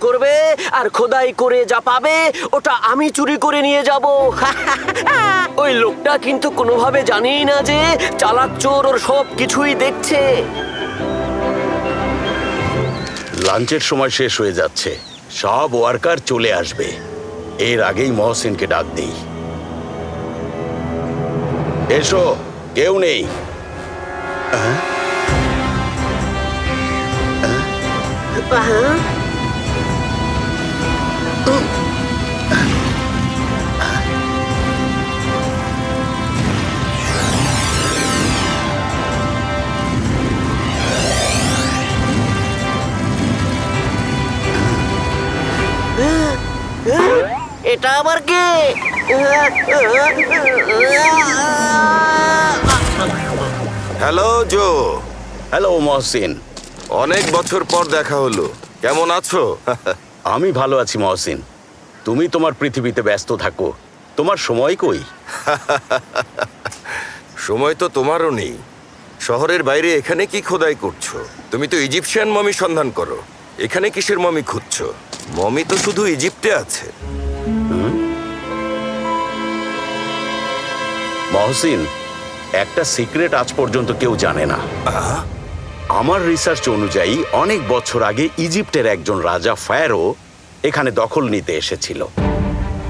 করবে আর খোদাই করে যা পাবে ওটা আমি চুরি করে নিয়ে যাব। ওই লোকটা কিন্তু কোনোভাবে জানেই না যে চালাক চোর ওর সব কিছুই দেখছে। লাঞ্চের সময় শেষ হয়ে যাচ্ছে, সব ওয়ার্কার চলে আসবে। এর আগেই মহসিনকে ডাক দেই। এসো, কেউ নেই। এটা আবার কে? হ্যালো জো। হ্যালো মহসিন, অনেক বছর পর দেখা হলো, কেমন আছো? আমি ভালো আছি মহসিন। তুমি তোমার পৃথিবীতে ব্যস্ত থাকো, তোমার সময় কই? সময় তো তোমারও নেই। শহরের বাইরে এখানে কি খোদাই করছো? তুমি তো ইজিপশিয়ান মমি সন্ধান করো, এখানে কিসের মমি খুঁজছো? মমি তো শুধু ইজিপ্টে আছে। মহসিন, একটা সিক্রেট আজ পর্যন্ত কেউ জানে না। আমার রিসার্চ অনুযায়ী অনেক বছর আগে ইজিপ্টের একজন রাজা ফ্যারো এখানে দখল নিতে এসেছিল,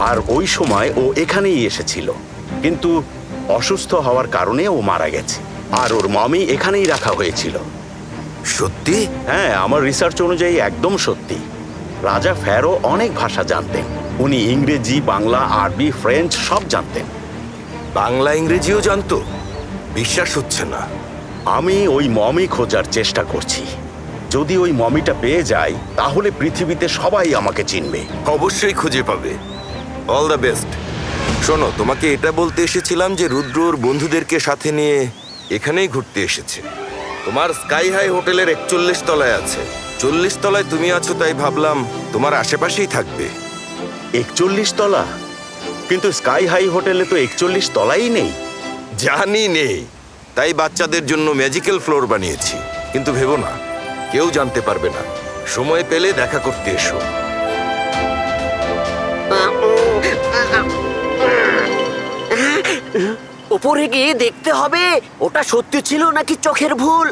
আর ওই সময় ও এখানেই এসেছিল, কিন্তু অসুস্থ হওয়ার কারণে ও মারা গেছে, আর ওর মমি এখানেই রাখা হয়েছিল। সত্যি? হ্যাঁ, আমার রিসার্চ অনুযায়ী একদম সত্যি। রাজা ফ্যারো অনেক ভাষা জানতেন, উনি ইংরেজি, বাংলা, আরবি, ফ্রেঞ্চ সব জানতেন। বাংলা ইংরেজিও জানতো? বিশ্বাস হচ্ছে না। আমি ওই মমি খোঁজার চেষ্টা করছি। যদি ওই মমিটা পেয়ে যাই তাহলে পৃথিবীতে সবাই আমাকে চিনবে। অবশ্যই খুঁজে পাবে। All the best. শোনো, তোমাকে এটা বলতে এসেছিলাম যে রুদ্র ওর বন্ধুদেরকে সাথে নিয়ে এখানেই ঘুরতে এসেছে। তোমার স্কাই হাই হোটেলের 41 তলায় আছে। 40 তলায় তুমি আছো, তাই ভাবলাম তোমার আশেপাশেই থাকবে। 41 তলা? কিন্তু স্কাই হাই হোটেলে তো 41 তলাই নেই। জানি নেই, তাই বাচ্চাদের জন্য ম্যাজিক্যাল ফ্লোর বানিয়েছি। কিন্তু ভেবো না, কেউ জানতে পারবে না। সময় পেলে দেখা করতে এসো। উপরে গিয়ে দেখতে হবে ওটা সত্যি ছিল নাকি চোখের ভুল।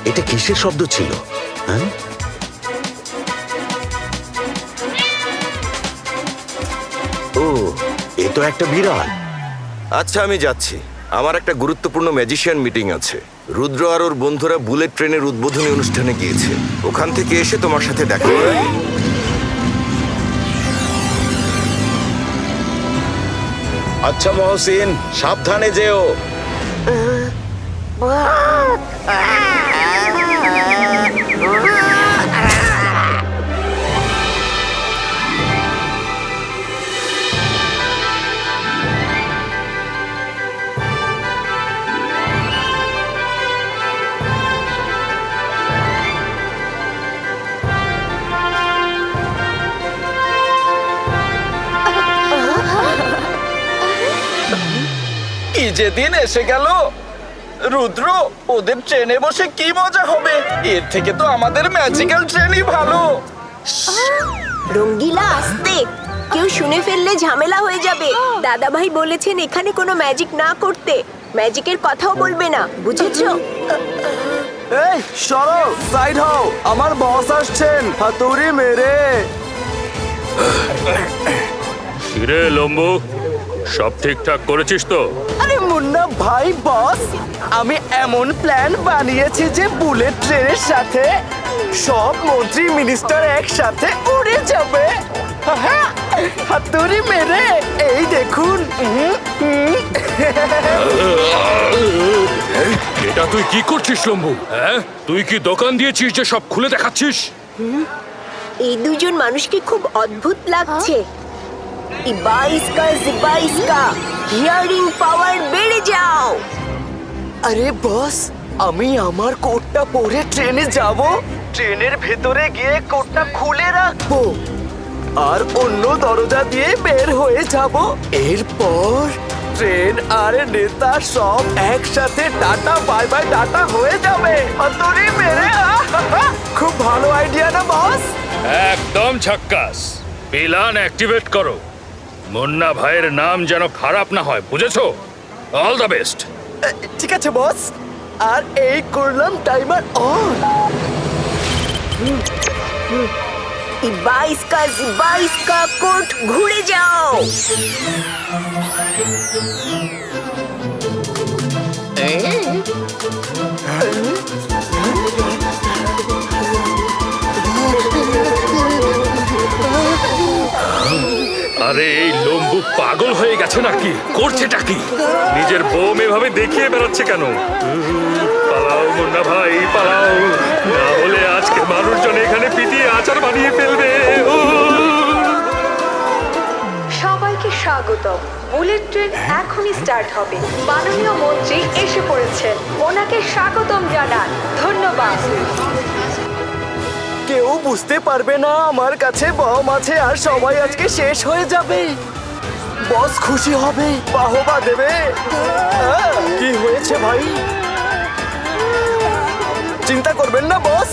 এটা কিসের শব্দ ছিল? হ্যাঁ, ও, এ তো একটা বিড়াল। আচ্ছা, আমি যাচ্ছি। আমার একটা গুরুত্বপূর্ণ ম্যাজিশিয়ান মিটিং আছে। রুদ্র আর ওর বন্ধুরা বুলেট ট্রেনের উদ্বোধনী অনুষ্ঠানে গিয়েছে। ওখান থেকে এসে তোমার সাথে দেখা করবে। আচ্ছা মহসিন, সাবধানে যেও। কি যে দিন এসে গেল। রুদ্র, ওদের ট্রেনে বসে কি মজা হবে। এর থেকে তো আমাদের ম্যাজিক্যাল ট্রেনই ভালো। রঙ্গিলা, আস্তে, কেউ শুনে ফেললে ঝামেলা হয়ে যাবে। দাদা ভাই বলেছেন এখানে কোনো ম্যাজিক না করতে, ম্যাজিকের কথাও বলবে না, বুঝেছো? এই সরো, সাইড হও, আমার বস আসছেন, হাতুড়ি মেরে। কিরে লম্বু, সব ঠিকঠাক করেছিস তো? আরে মুন্না ভাই, বস, আমি এমন প্ল্যান বানিয়েছি যে বুলেট ট্রেনের সাথে সব মন্ত্রী মিনিস্টার একসাথে উড়ে যাবে। হ্যাঁ, হাতুড়ি মেরে, এই দেখুন। এটা তুই কি করছিস লম্বু? হ্যাঁ, তুই কি দোকান দিয়েছিস যে সব খুলে দেখাচ্ছিস? এই দুজন মানুষকে খুব অদ্ভুত লাগছে। ইবাইস্কা জিবাইস্কা, হিয়ারিং পাওয়ার বেড়ে যাও। আরে বস, আমি আমার কোটটা পরে ট্রেনে যাব, ট্রেনের ভেতরে গিয়ে কোটটা খুলে রাখবো আর অন্য দরজা দিয়ে বের হয়ে যাব। এরপর ট্রেন আর নেতা সব একসাথে টাটা বাই বাই টাটা হয়ে যাবে। হাতুড়ি মেরে খুব ভালো আইডিয়া না বস? একদম ঝাক্কাস। প্ল্যান অ্যাক্টিভেট করো। মুন্না ভাইয়ের নাম যেন খারাপ না হয়, বুঝেছো? All the best. ঠিক আছে বস। আর এই করলাম টাইমার অন। বাইশ কা কোট ঘুরে যাও। আরে এই লম্বু পাগল হয়ে গেছে নাকি? করছেটা কি? নিজের বোম এভাবে দেখিয়ে বেড়াচ্ছে কেন? পালাও মুন্না ভাই, পালাও, না হলে আজকে মানুষজন এখানে পিটিয়ে আচার বানিয়ে ফেলবে। সবাইকে স্বাগতম। বুলেট ট্রেন এখনই স্টার্ট হবে। মাননীয় মন্ত্রী এসে পড়েছেন, ওনাকে স্বাগতম জানান। ধন্যবাদ। কেউ বুঝতে পারবে না আমার কাছে বম আছে আর সবাই আজকে শেষ হয়ে যাবে। বস খুশি হবে, বাহবা দেবে। কি হয়েছে ভাই? চিন্তা করবেন না বস।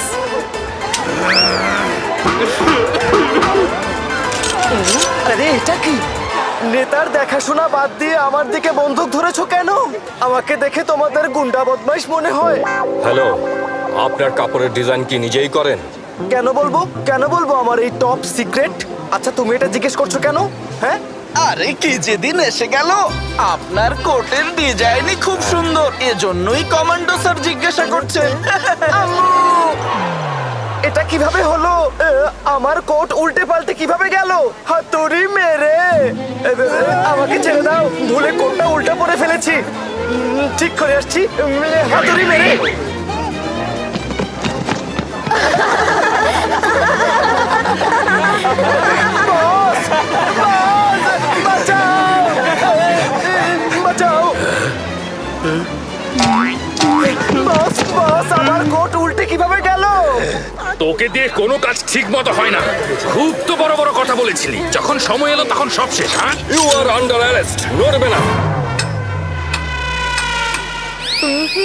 আরে এটা কি? নেতার দেখাশোনা বাদ দিয়ে আমার দিকে বন্দুক ধরেছো কেন? আমাকে দেখে তোমাদের গুন্ডা বদমাইশ মনে হয়। হ্যালো, আপনার কাপড়ের ডিজাইন কি নিজেই করেন? কেন বলবো? কেন বলবো আমার এই টপ সিক্রেট? আচ্ছা তুমি এটা জিজ্ঞেস করছো কেন? হ্যাঁ, আরে কি যেদিন এসে গেল, আপনার কোটের ডিজাইনই খুব সুন্দর, এজন্যই কমান্ডো স্যার জিজ্ঞাসা করছে। আম্মু! এটা কিভাবে হলো? আমার কোট উল্টে পাল্টে কিভাবে গেল? হাতুড়ি মেরে! আমাকে ছেড়ে দাও, ভুলে কোটটা উল্টা পরে ফেলেছি। ঠিক করে আসছি। হাতুড়ি মেরে! বস! বস! বাঁচাও! বাঁচাও! বস, বস, আমার কোট উল্টে কিভাবে গেল? তোকে দিয়ে কোনো কাজ ঠিক মতো হয় না। খুব তো বড় বড় কথা বলেছিলি, যখন সময় এলো তখন সব শেষ। হ্যাঁ, ইউ আর আন্ডার অ্যারেস্ট, নড়বে না।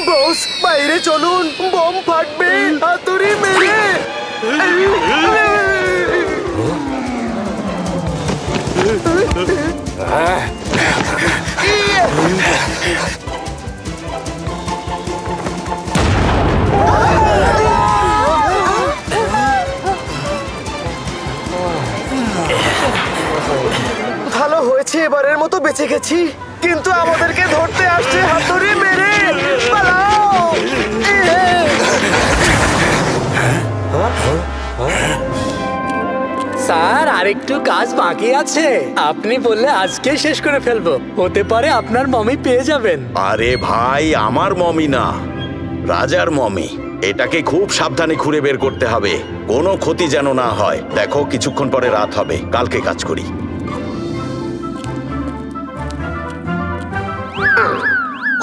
বস, বাইরে চলুন, বম ফাটবে। হাতুড়ি মেরে! ভালো হয়েছে, এবারের মতো বেঁচে গেছি। কিন্তু আমাদেরকে ধরতে আসছে হাতুড়ি মেরে। পালাও! স্যার, আরেকটু কাজ বাকি আছে। আপনি বললে আজকে শেষ করে ফেলবো। হতে পারে আপনার মমি পেয়ে যাবেন। আরে ভাই, আমার মমি না, রাজার মমি। এটাকে খুব সাবধানে খুঁড়ে বের করতে হবে, কোনো ক্ষতি যেন না হয়। দেখো, কিছুক্ষণ পরে রাত হবে, কালকে কাজ করি।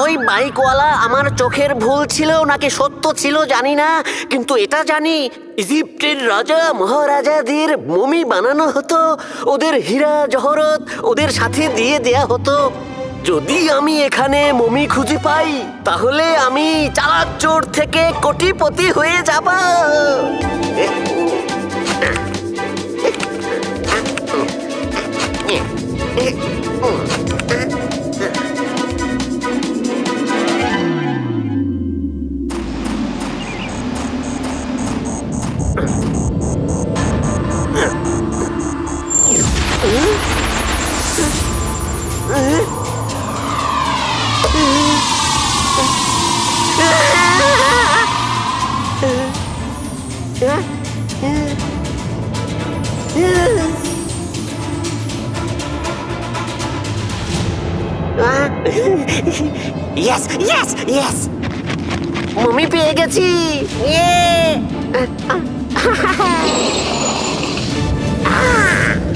ওই বাইকওয়ালা আমার চোখের ভুল ছিল নাকি সত্য ছিল জানি না, কিন্তু এটা জানি ইজিপ্টের রাজা মহারাজাদের মমি বানানো হতো, ওদের হীরা জহরত ওদের সাথে দিয়ে দেয়া হতো। যদি আমি এখানে মমি খুঁজে পাই তাহলে আমি চালাক চোর থেকে কোটিপতি হয়ে যাব। ইয়েস ইয়েস ইয়েস, মমি পেয়ে গেছি।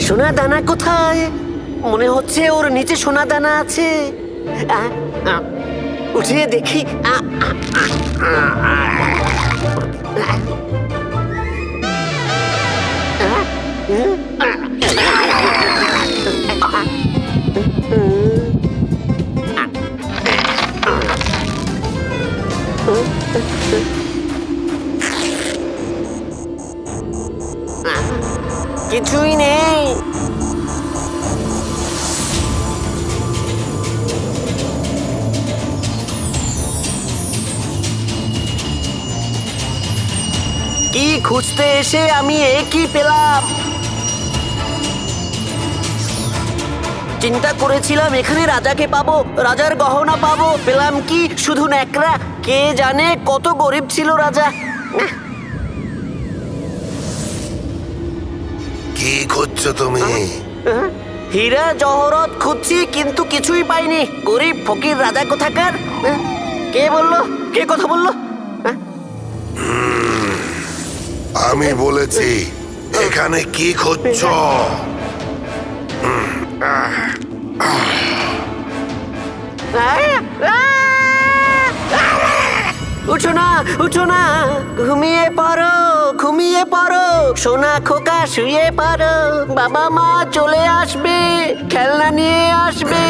সোনা দানা কোথায়? মনে হচ্ছে ওর নিচে সোনা দানা আছে। উঠিয়ে দেখি। কিছুই নেই। কি খুঁজতে এসে আমি একই পেলাম। চিন্তা করেছিলাম এখানে রাজাকে পাবো, রাজার গহনা পাবো, পেলাম কি শুধু ন্যাকড়া। কে জানে কত গরিব ছিল রাজা। কি খুঁজছো তুমি? হীরা জহরত খুঁজছি কিন্তু কিছুই পাইনি। গরিব ফকির রাজা কোথাকার। কে বললো? কে কথা বললো? আমি বলেছি এখানে কি খুঁজছো? উঠো না, উঠো না, ঘুমিয়ে পড়ো, ঘুমিয়ে পড়ো, সোনা খোকা শুয়ে পড়ো। বাবা মা চলে আসবে, খেলনা নিয়ে আসবে।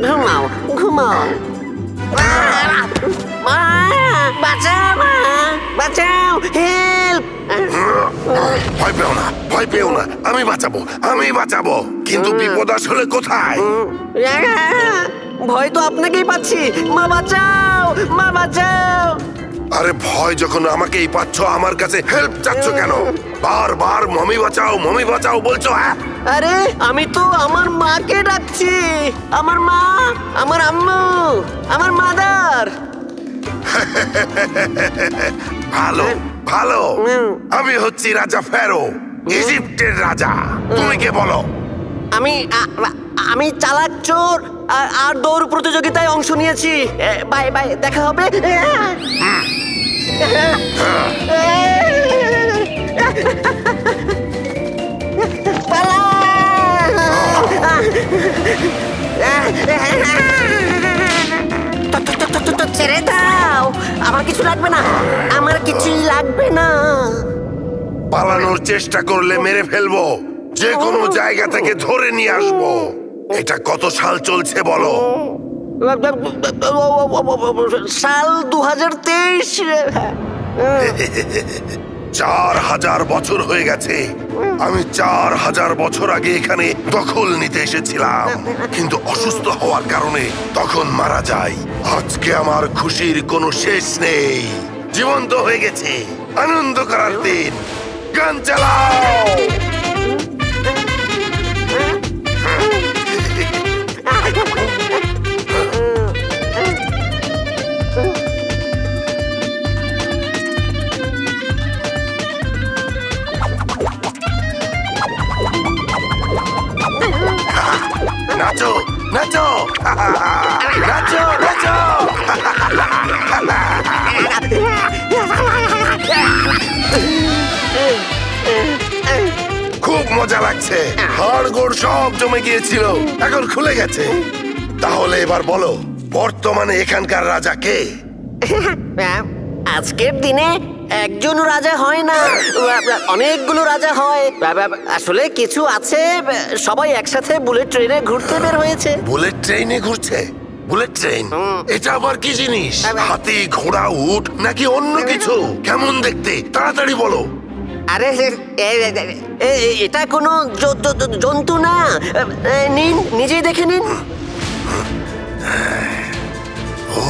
ঘুমাও, ঘুমাও। মা, বাঁচাও, মা, বাঁচাও, হেল্প। ভয় পেও না, ভয় পেও না, আমি বাঁচাবো, আমি বাঁচাবো। কিন্তু বিপদ আসলে কোথায়? ভয় তো আপনাকেই পাচ্ছি। মা বাঁচাও, মা বাঁচাও। আরে ভয় যখন আমাকেই পাচ্ছ, আমার কাছে হেল্প চাচ্ছ কেন? বারবার মমি বাঁচাও বলছো। হ্যাঁ, আরে আমি তো আমার মাকে ডাকছি। আমার মা, আমার আম্মু, আমার মাদার। ভালো ভালো। আমি হচ্ছি রাজা ফেরো, ইজিপ্টের রাজা। তুমি কে বলো? আমি চালাক চোর আর দৌড় প্রতিযোগিতায় অংশ নিয়েছি। বাই বাই, দেখা হবে। ছেড়ে দাও, আমার কিছু লাগবে না, আমার কিছুই লাগবে না। পালানোর চেষ্টা করলে মেরে ফেলবো, যে কোনো জায়গা থেকে ধরে নিয়ে আসবো। এটা কত সাল চলছে বলো? সাল 2023। 4000 বছর হয়ে গেছে। আমি 4000 বছর আগে এখানে দখল নিতে এসেছিলাম, কিন্তু অসুস্থ হওয়ার কারণে তখন মারা যাই। আজকে আমার খুশির কোনো শেষ নেই। জীবন্ত হয়ে গেছে, আনন্দ করার দিন। গান চালাও। নাচো নাচো নাচো নাচো। খুব মজা লাগছে। হাড়গোড় সব জমে গিয়েছিল, এখন খুলে গেছে। তাহলে এবার বলো, বর্তমানে এখানকার রাজা কে? আজকের দিনে একজন রাজা হয় না, অনেকগুলো রাজা হয়। আসলে কিছু আছে, সবাই একসাথে বুলেট ট্রেনে ঘুরতে বের হয়েছে। বুলেট ট্রেনে ঘুরছে? বুলেট ট্রেন এটা আবার কি জিনিস? হাতি, ঘোড়া, উট নাকি অন্য কিছু? কেমন দেখতে? তাড়াতাড়ি বলো। আরে এটা কোনো জন্তু না। নিন, নিজেই দেখে নিন। ও,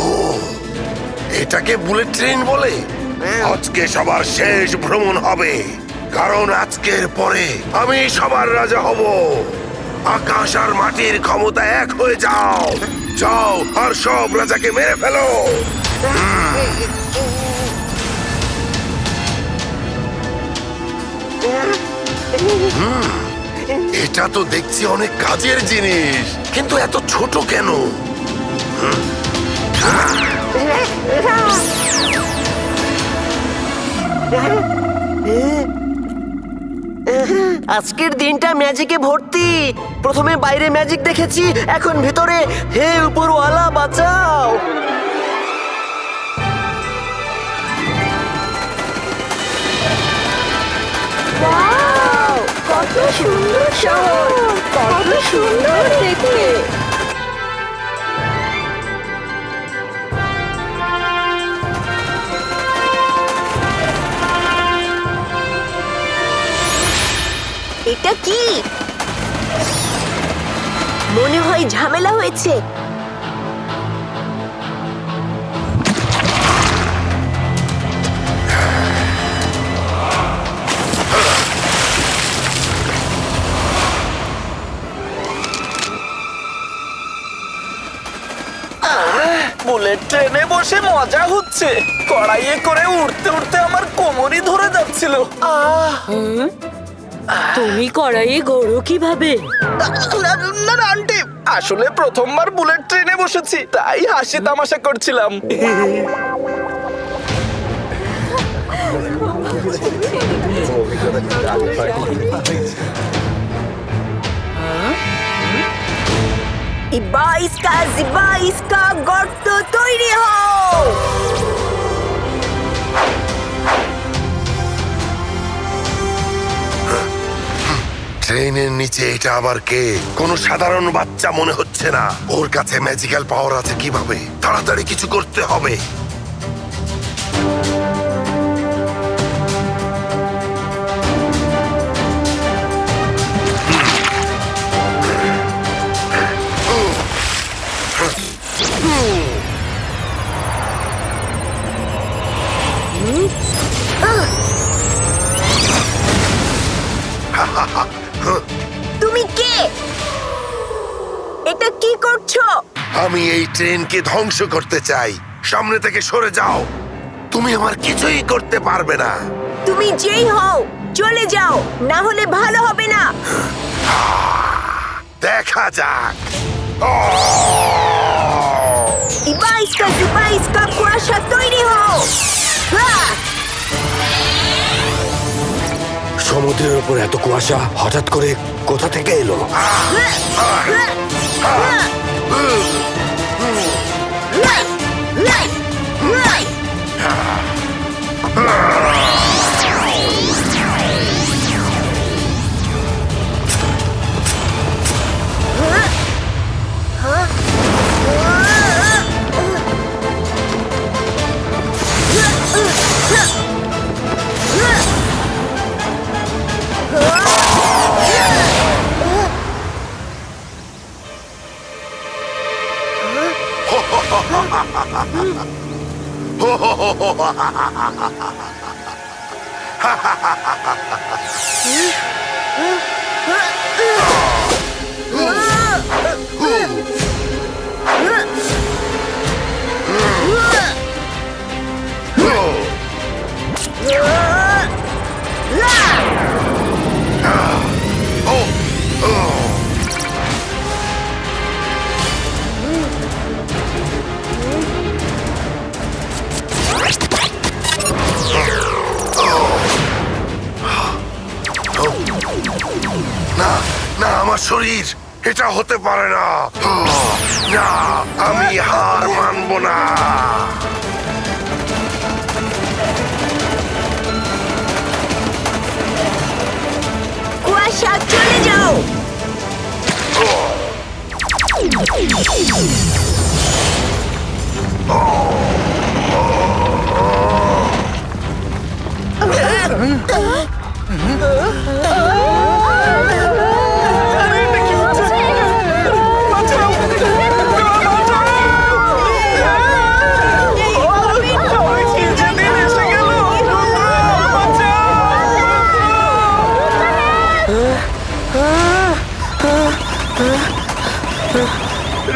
এটাকে বুলেট ট্রেন বলে? আজকে সবার শেষ ভ্রমণ হবে, কারণ আজকের পরে আমি সবার রাজা হব। আকাশ আর মাটির ক্ষমতা এক হয়ে যাও। যাও আর সব রাজাকে মেরে ফেলো। এটা তো দেখছি অনেক কাজের জিনিস, কিন্তু এত ছোট কেন? আজকের দিনটা ম্যাজিকে ভর্তি। প্রথমে বাইরে ম্যাজিক দেখেছি, এখন ভেতরে। হে উপরওয়ালা, বাঁচাও। কত কত সুন্দর শহর, কত সুন্দর দেখতে। এটা কি? মনে হয় ঝামেলা হয়েছে। বুলেট ট্রেনে বসে মজা হচ্ছে। কড়াইয়ে করে উঠতে উঠতে আমার কোমরই ধরে যাচ্ছিল। তুমি কড়াইয়ে গড়ো কিভাবে? না না আন্টি, আসলে প্রথমবার বুলেট ট্রেনে বসেছি, তাই হাসি তামাশা করছিলাম। ইবা ইস্কা জিবা ইস্কা গর্ত তৈরি হও। ট্রেনের নিচে এটা আবার কে? কোনো সাধারণ বাচ্চা মনে হচ্ছে না। ওর কাছে ম্যাজিক্যাল পাওয়ার আছে কিভাবে? তাড়াতাড়ি কিছু করতে হবে। তুমি কে? এটা কি করছো? আমি এই ট্রেনকে ধ্বংস করতে চাই। সামনে থেকে সরে যাও। তুমি আমার কিছুই করতে পারবে না। তুমি যেই হও চলে যাও, না হলে ভালো হবে না। দেখা যাক। ইবা ইস্কা জিবা ইস্কা কুয়াশা তৈরি হও। সমুদ্রের উপর এত কুয়াশা হঠাৎ করে কোথা থেকে এলো? না না, আমার শরীর, এটা হতে পারে না। না, আমি হার মানব না। কুয়াশা চলে যাও।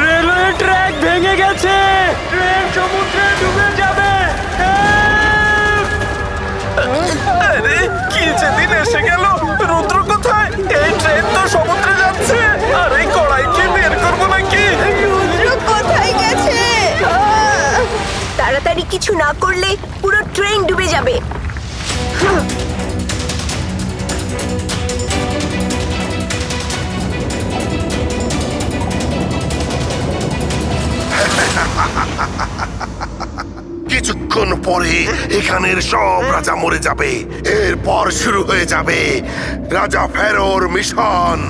রেলওয়ে ট্র্যাক ভেঙে গেছে। ট্রেন সমুদ্রে ডুবে যাবে। আরে কি যেদিন এসে গেল। রুদ্র কোথায়? এই ট্রেন তো সমুদ্রে যাচ্ছে। আর এই কড়াইকে বের করবো নাকি? রুদ্র কোথায় গেছে? তাড়াতাড়ি কিছু না করলে পুরো ট্রেন ডুবে যাবে। কিছুক্ষণ তারপরে এখানের সব রাজা মরে যাবে। এরপর শুরু হয়ে যাবে রাজা ফেরোর মিশন।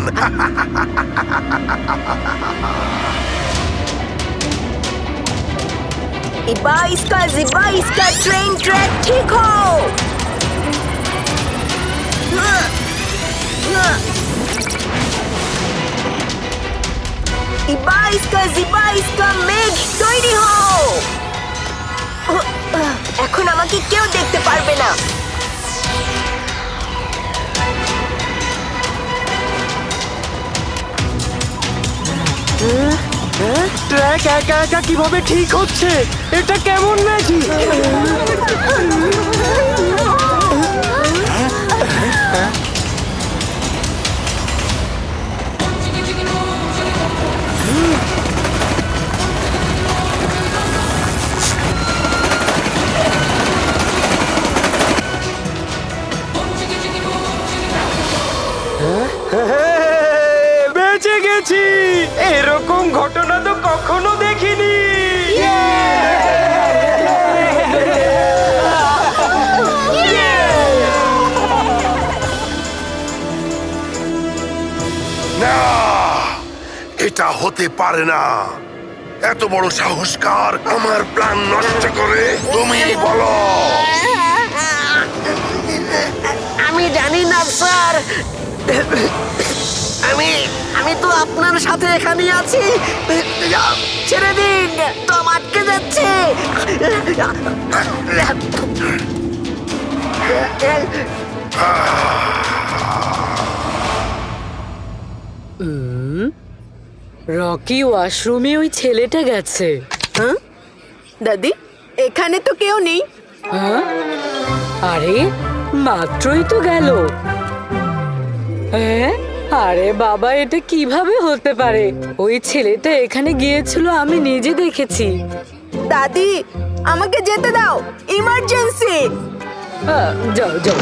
इबा इसका ट्रेन ट्रैक ठीक हो। इबा इसका মেঘ তৈরি হও। এখন আমাকে কেউ দেখতে পারবে না। ট্র্যাক একা একা কিভাবে ঠিক হচ্ছে? এটা কেমন ম্যাজিক? বেঁচে গেছি! এরকম ঘটনা তো কখনো দেখিনি। না, এটা হতে পারে না। এত বড় সাহসকার আমার প্ল্যান নষ্ট করে? তুমি বলো। আমি জানি না স্যার। আমি তো আপনার সাথে এখানে আছি। ছেড়ে দিন, তো আটকে যাচ্ছে। রকি ওয়াশরুমে ওই ছেলেটা গেছে। হ্যাঁ দাদি, এখানে তো কেউ নেই। হ্যাঁ, আরে মাত্রই তো গেল। হ্যাঁ, আরে বাবা, এটা কিভাবে হতে পারে? ওই ছেলেটা এখানে গিয়েছিল, আমি নিজে দেখেছি। দাদি, আমাকে যেতে দাও, ইমার্জেন্সি। যাও যাও।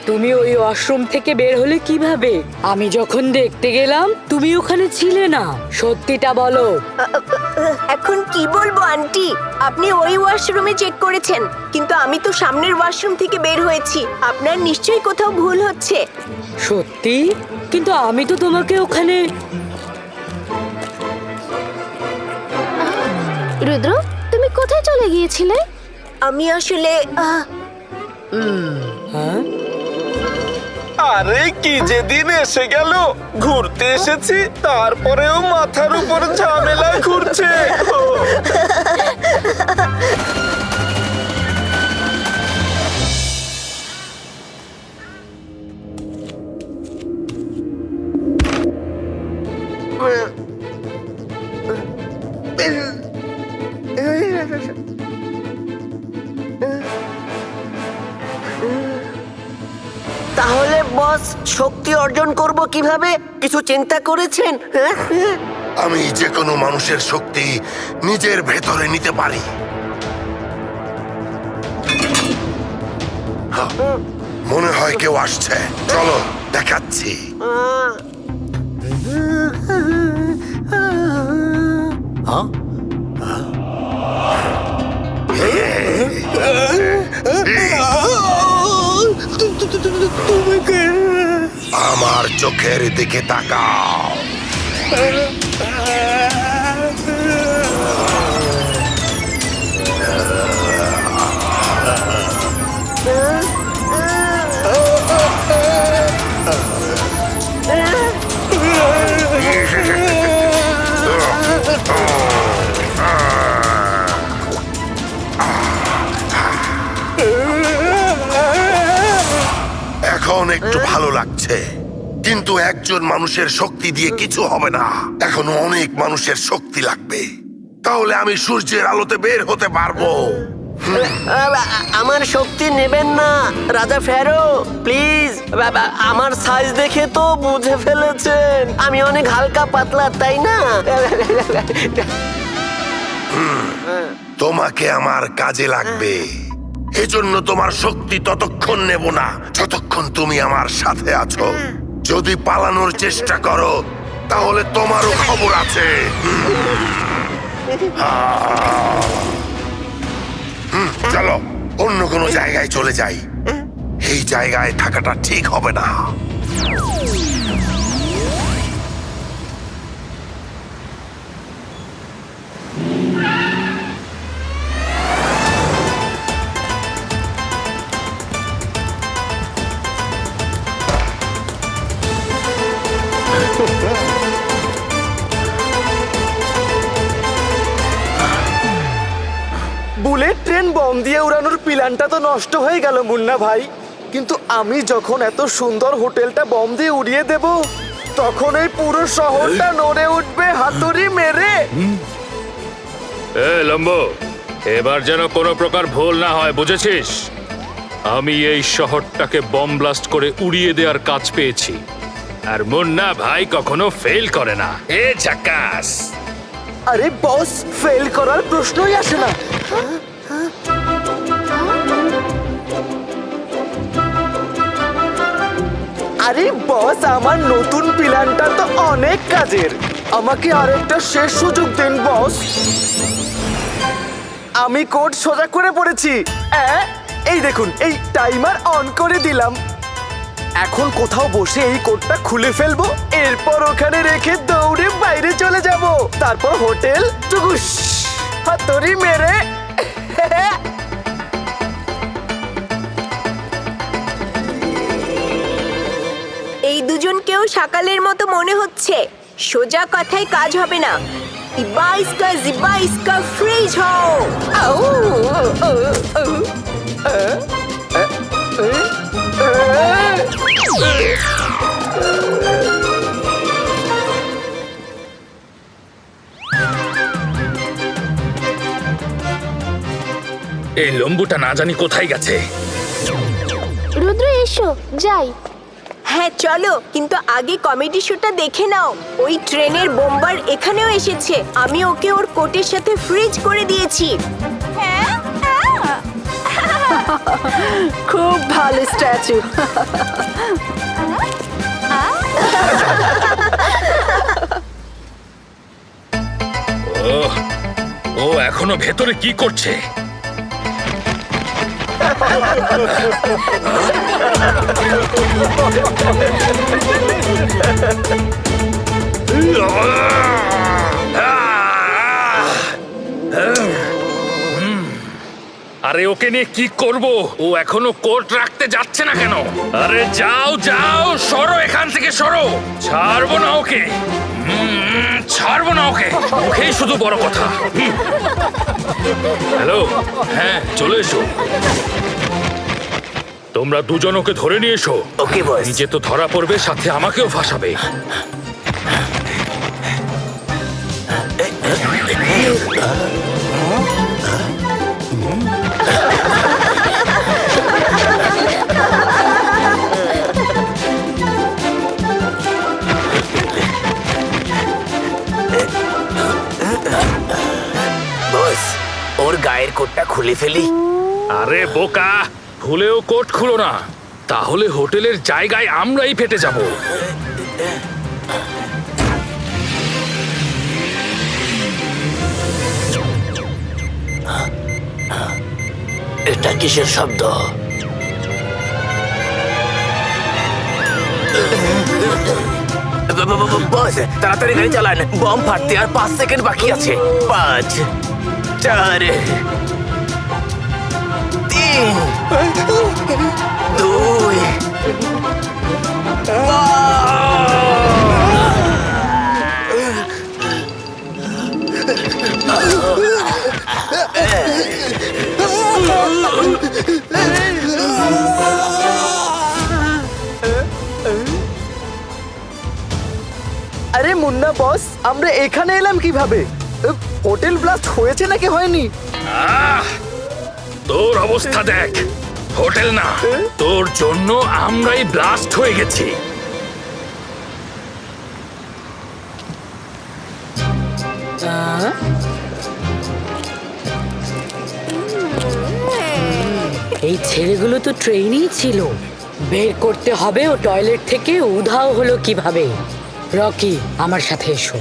তুমি ওই ওয়াশরুম থেকে বের হলে কিভাবে? আমি যখন দেখতে গেলাম তুমি ওখানে ছিলে না। সত্যিটা বলো। এখন কি বলবো আন্টি? আপনি ওই ওয়াশরুমে চেক করেছেন, কিন্তু আমি তো সামনের ওয়াশরুম থেকে বের হয়েছি। আপনার নিশ্চয়ই কোথাও ভুল হচ্ছে। সত্যি? কিন্তু আমি তো তোমাকে ওখানে। রুদ্র, তুমি কোথায় চলে গিয়েছিলে? আমি আসলে হ্যাঁ, আরে কি যে দিন এসে গেল! ঘুরতে এসেছি, তারপরেও মাথার উপর ঝামেলা ঘুরছে। তাহলে বস, শক্তি অর্জন করব কিভাবে? কিছু চিন্তা করেছেন? আমি যে কোনো মানুষের শক্তি নিজের ভেতরে নিতে পারি। মনে হয় কেউ আসছে, চলো দেখাচ্ছি। আমার চোখের দিকে তাকাও। এখন একটু ভালো লাগছে, কিন্তু একজন মানুষের শক্তি দিয়ে কিছু হবে না। এখনো অনেক মানুষের শক্তি লাগবে, তাহলে আমি সূর্যের আলোতে বের হতে পারবো। আমার শক্তি নেবেন না রাজা ফেরো, প্লিজ। আমার সাইজ দেখে তো বুঝে ফেলেছেন আমি অনেক হালকা পাতলা, তাই না? তোমাকে আমার কাজে লাগবে। এজন্য তোমার শক্তি ততক্ষণ নেব না যতক্ষণ তুমি আমার সাথে আছো। যদি পালানোর চেষ্টা করো তাহলে তোমারও খবর আছে। চলো অন্য কোনো জায়গায় চলে যাই। এই জায়গায় থাকাটা ঠিক হবে না। বুলেট ট্রেন বম দিয়ে উড়ানোর প্ল্যানটা তো নষ্ট হয়ে গেল মুন্না ভাই, কিন্তু আমি যখন এত সুন্দর হোটেলটা বম দিয়ে উড়িয়ে দেব তখন এই পুরো শহরটা নড়ে উঠবে হাতুড়ি মেরে। এ লম্বো, এবার যেন কোনো প্রকার ভুল না হয়, বুঝেছিস? আমি এই শহরটাকে বম ব্লাস্ট করে উড়িয়ে দেওয়ার কাজ পেয়েছি, আর মুন্না ভাই কখনো ফেল করে না। এ ঝাকাস! আরে বস, ফেল করার প্রশ্নই আসে না। আরে বস, আমার নতুন প্ল্যানটা তো অনেক কাজের। আমাকে আরেকটা শেষ সুযোগ দিন বস। আমি কোড সোজা করে পড়েছি। এই দেখুন, এই টাইমার অন করে দিলাম। এখন কোথাও বসে এই কোডটা খুলে ফেলবো, এরপর ওখানে রেখে দৌড়ে বাইরে চলে যাব, তারপর হোটেল টুকুস হাতুড়ি মেরে। এই দুজনকেও সকালের মতো মনে হচ্ছে। সোজা কথায় কাজ হবে না। ইবাইস্কা জিবাইস্কা ফ্রিজ হও। এই লম্বুটা না জানি কোথায় গেছে। রুদ্র এসো যাই। হ্যাঁ চলো, কিন্তু আগে কমেডি শোটা দেখে নাও। ওই ট্রেনের বোম্বার এখানেও এসেছে। আমি ওকে ওর কোটের সাথে ফ্রিজ করে দিয়েছি। খুব ভালো স্ট্যাচু। ও এখনো ভেতরে কি করছে? আরে ওকে নিয়ে কি করব? ও এখনো কোট রাখতে যাচ্ছে না কেন? আরে যাও যাও, সরো এখান থেকে, সরো। ছাড়বো না ওকে, ছাড়বো না ওকে। ওকেই শুধু বড় কথা। হ্যালো, হ্যাঁ চলে এসো। তোমরা দুজন ওকে ধরে নিয়ে এসো। ওকে বস। নিজে তো ধরা পড়বে, সাথে আমাকেও ফাঁসাবে। বস, ওর গায়ের কোটটা খুলে ফেলি। আরে বোকা, ভুলেও কোট খুলো না, তাহলে হোটেলের জায়গায় আমরাই ফেটে যাব। এটা কিসের শব্দ? বস, তাড়াতাড়ি গাড়ি চালান, বম ফাটতে আর 5 সেকেন্ড বাকি আছে। 5 4 3 2 আরে মুন্না বস, আমরা এখানে এলাম কিভাবে? হোটেল ব্লাস্ট হয়েছে নাকি হয়নি? তোর অবস্থা দেখ। হোটেল না, তোর জন্য আমরাই ব্লাস্ট হয়ে গেছি। এই ছেলেগুলো তো ট্রেনেই ছিল। বের করতে হবে ও টয়লেট থেকে উধাও হলো কিভাবে। রকি, আমার সাথে এসো।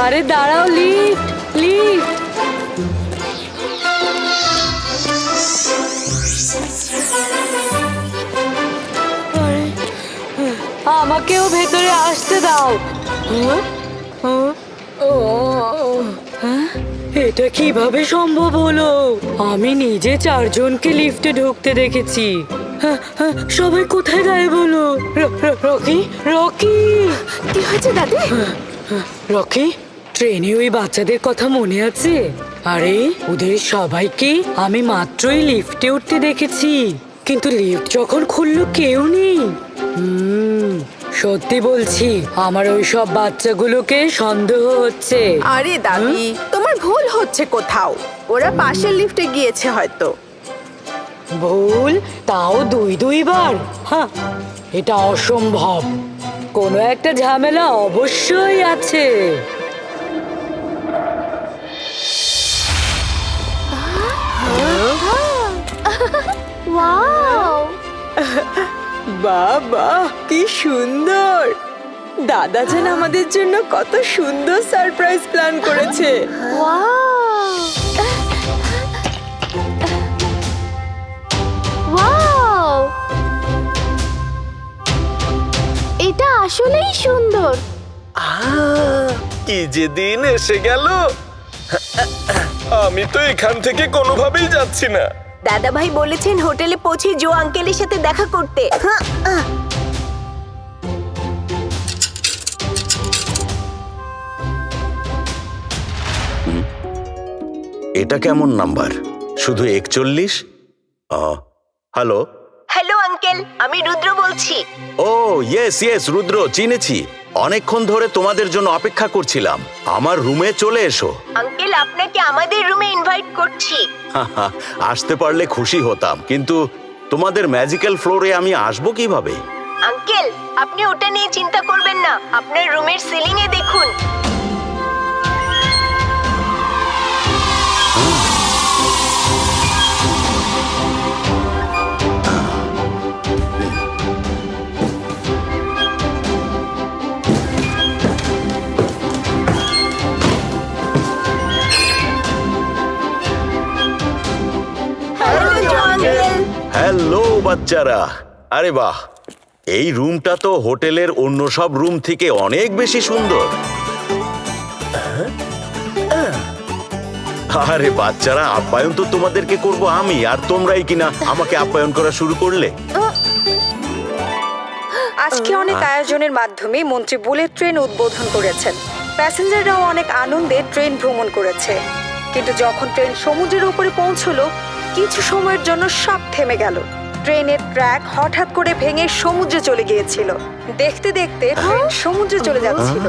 আরে দাঁড়াও, লিফট লিফট। আমাকেও ভেতরে আসতে দাও। এটা কিভাবে সম্ভব হলো? আমি নিজে 4 জনকে লিফটে ঢুকতে দেখেছি। সবাই কোথায় গায়েব হলো? রকি, রকি, কি হয়েছে দাদি? রকি, ট্রেনে ওই বাচ্চাদের কথা মনে আছে? আরে ওদের সবাইকে আমি মাত্রই লিফটে উঠতে দেখেছি, কিন্তু লিফট যখন খুললো কেউ নেই। সত্যি বলছি, আমার ওই সব বাচ্চাগুলোকে সন্দেহ হচ্ছে। আরে দাদি, তোমার ভুল হচ্ছে কোথাও। ওরা পাশের লিফটে গিয়েছে হয়তো। ভুল? তাও 2 বার? হ্যাঁ, এটা অসম্ভব। কোনো একটা ঝামেলা অবশ্যই আছে। ওয়াও, বাবা কি সুন্দর! দাদা যেন আমাদের জন্য কত সুন্দর সারপ্রাইজ প্ল্যান করেছে। ওয়াও, ওয়াও, এটা আসলেই সুন্দর। কি যে দিন এসে গেল! আমি তো এখান থেকে কোনোভাবেই যাচ্ছি না। দাদা ভাই বলেছেন হোটেলে পৌঁছে জো আঙ্কেলের সাথে দেখা করতে। এটা কেমন নাম্বার? শুধু 41? হ্যালো হ্যালো আঙ্কেল, আমি রুদ্র বলছি। ও ইয়েস ইয়েস, রুদ্র, চিনেছি। অনেকক্ষণ ধরে তোমাদের জন্য অপেক্ষা করছিলাম। আমার রুমে চলে এসো। আঙ্কেল, আপনাকে আমাদের রুমে ইনভাইট করছি। আসতে পারলে খুশি হতাম, কিন্তু তোমাদের ম্যাজিক্যাল ফ্লোরে আমি আসবো কিভাবে? আঙ্কেল, আপনি ওটা নিয়ে চিন্তা করবেন না। আপনার রুমের সিলিং এ দেখুন। হ্যালো বাচ্চারা, আরে বাহ, এই রুমটা তো হোটেলের অন্য সব রুম থেকে অনেক বেশি সুন্দর। আরে বাচ্চারা, আপ্যায়ন তো তোমাদেরকে করব আমি, আর তোমরাই কিনা আমাকে আপ্যায়ন করা শুরু করলে। আজকে অনেক আয়োজনের মাধ্যমে মন্ত্রী বুলেট ট্রেন উদ্বোধন করেছেন। প্যাসেঞ্জাররাও অনেক আনন্দে ট্রেন ভ্রমণ করেছে, কিন্তু যখন ট্রেন সমুদ্রের উপরে পৌঁছলো, কিছু সময়ের জন্য সব থেমে গেল। ট্রেনের ট্র্যাক হঠাৎ করে ভেঙে সমুদ্রে চলে গিয়েছিল। দেখতে দেখতে ট্রেন সমুদ্রে চলে যাচ্ছিল।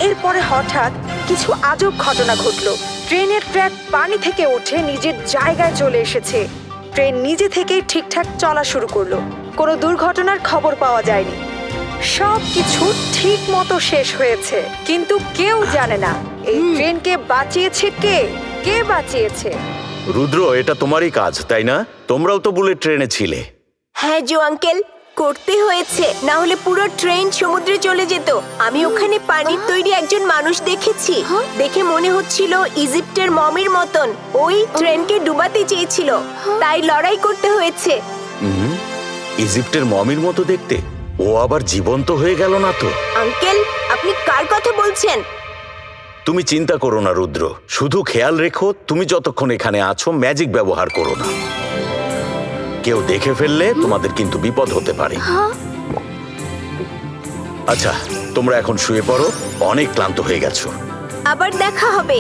এরপরে হঠাৎ কিছু আজব ঘটনা ঘটলো। ট্রেনের ট্র্যাক পানি থেকে উঠে নিজের জায়গায় চলে এসেছে। ট্রেন নিজে থেকেই ঠিকঠাক চলা শুরু করলো। কোনো দুর্ঘটনার খবর পাওয়া যায়নি। সবকিছু ঠিক মতো শেষ হয়েছে, কিন্তু কেউ জানে না এই ট্রেনকে বাঁচিয়েছে কে। কে বাঁচিয়েছে? রুদ্র, এটা তোমারই কাজ, তাই না? তোমরাও তো বুলেট ট্রেনে ছিলে। হ্যাঁ জো আঙ্কেল, করতে হয়েছে, না হলে পুরো ট্রেন সমুদ্রে চলে যেত। আমি ওখানে পানির তৈরি একজন মানুষ দেখেছি। দেখে মনে হচ্ছিল ইজিপ্টের মমির মতন। ওই ট্রেনকে ডুবাতে চেয়েছিল, তাই লড়াই করতে হয়েছে। ইজিপ্টের মমির মতো দেখতে? ও আবার জীবন্ত হয়ে গেল না তো? আঙ্কেল, আপনি কার কথা বলছেন? তুমি চিন্তা করো না রুদ্র, শুধু খেয়াল রেখো তুমি যতক্ষণ এখানে আছো ম্যাজিক ব্যবহার করো না। কেউ দেখে ফেললে তোমাদের কিন্তু বিপদ হতে পারে। আচ্ছা, তোমরা এখন শুয়ে পড়ো, অনেক ক্লান্ত হয়ে গেছো। আবার দেখা হবে।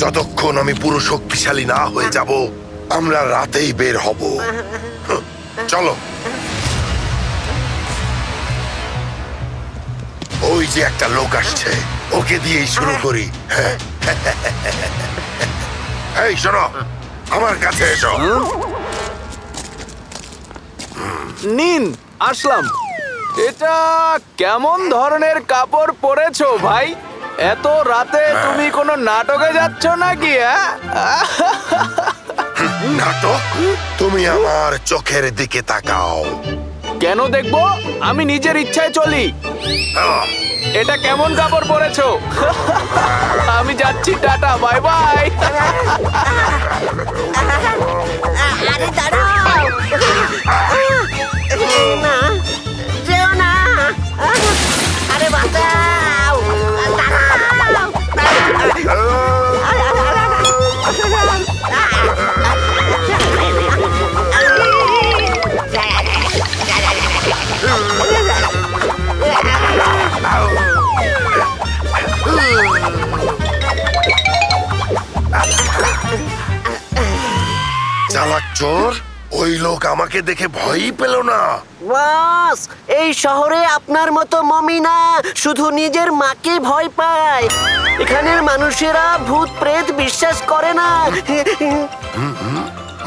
যতক্ষণ আমি পুরো শক্তিশালী না হয়ে যাব, আমরা রাতেই বের হব। চলো। ওই যে একটা লোক আসছে, ওকে দিয়েই শুরু করি। এই শোনো, আমার কাছে এসো। নিন, আসলাম। এটা কেমন ধরনের কাপড় পরেছো ভাই? এত রাতে তুমি কোনো নাটকে যাচ্ছ নাকি? নাটক? তুমি আমার চোখের দিকে তাকাও। কেন দেখবো? আমি নিজের ইচ্ছায় চলি। এটা কেমন কাপড় পরেছো? আমি যাচ্ছি, টাটা, বাই বাই। আরে দাঁড়াও, না যেও না, আরে বাঁচাও, চালাক চোর, ওই লোক আমাকে দেখে ভয়ই পেল না। বস, এই শহরে আপনার মতো মমি না, শুধু নিজের মাকে ভয় পায়। এখানের মানুষেরা ভূত প্রেত বিশ্বাস করে না।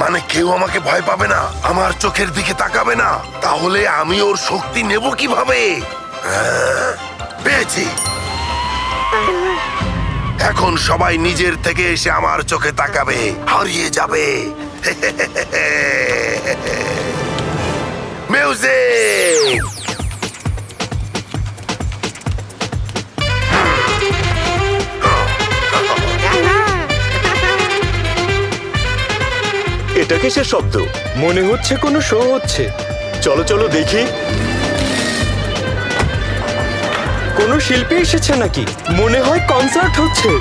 মানে কেউ আমাকে ভয় পাবে না, আমার চোখের দিকে তাকাবে না? তাহলে আমি ওর শক্তি নেব কিভাবে? পেয়েছি। এখন সবাই নিজের থেকে এসে আমার চোখে তাকাবে, হারিয়ে যাবে। মিউজিক! এটা কিসের শব্দ? মনে হচ্ছে কোনো শো হচ্ছে। চলো চলো দেখি। কোনো শিল্পী এসেছে নাকি? মনে হয় কনসার্ট হচ্ছে।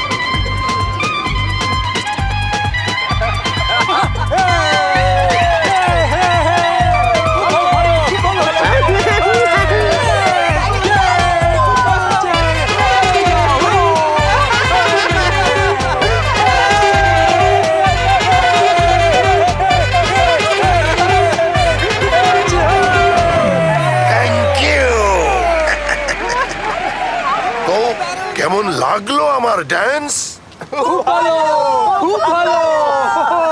কেমন লাগলো আমার ডান্স?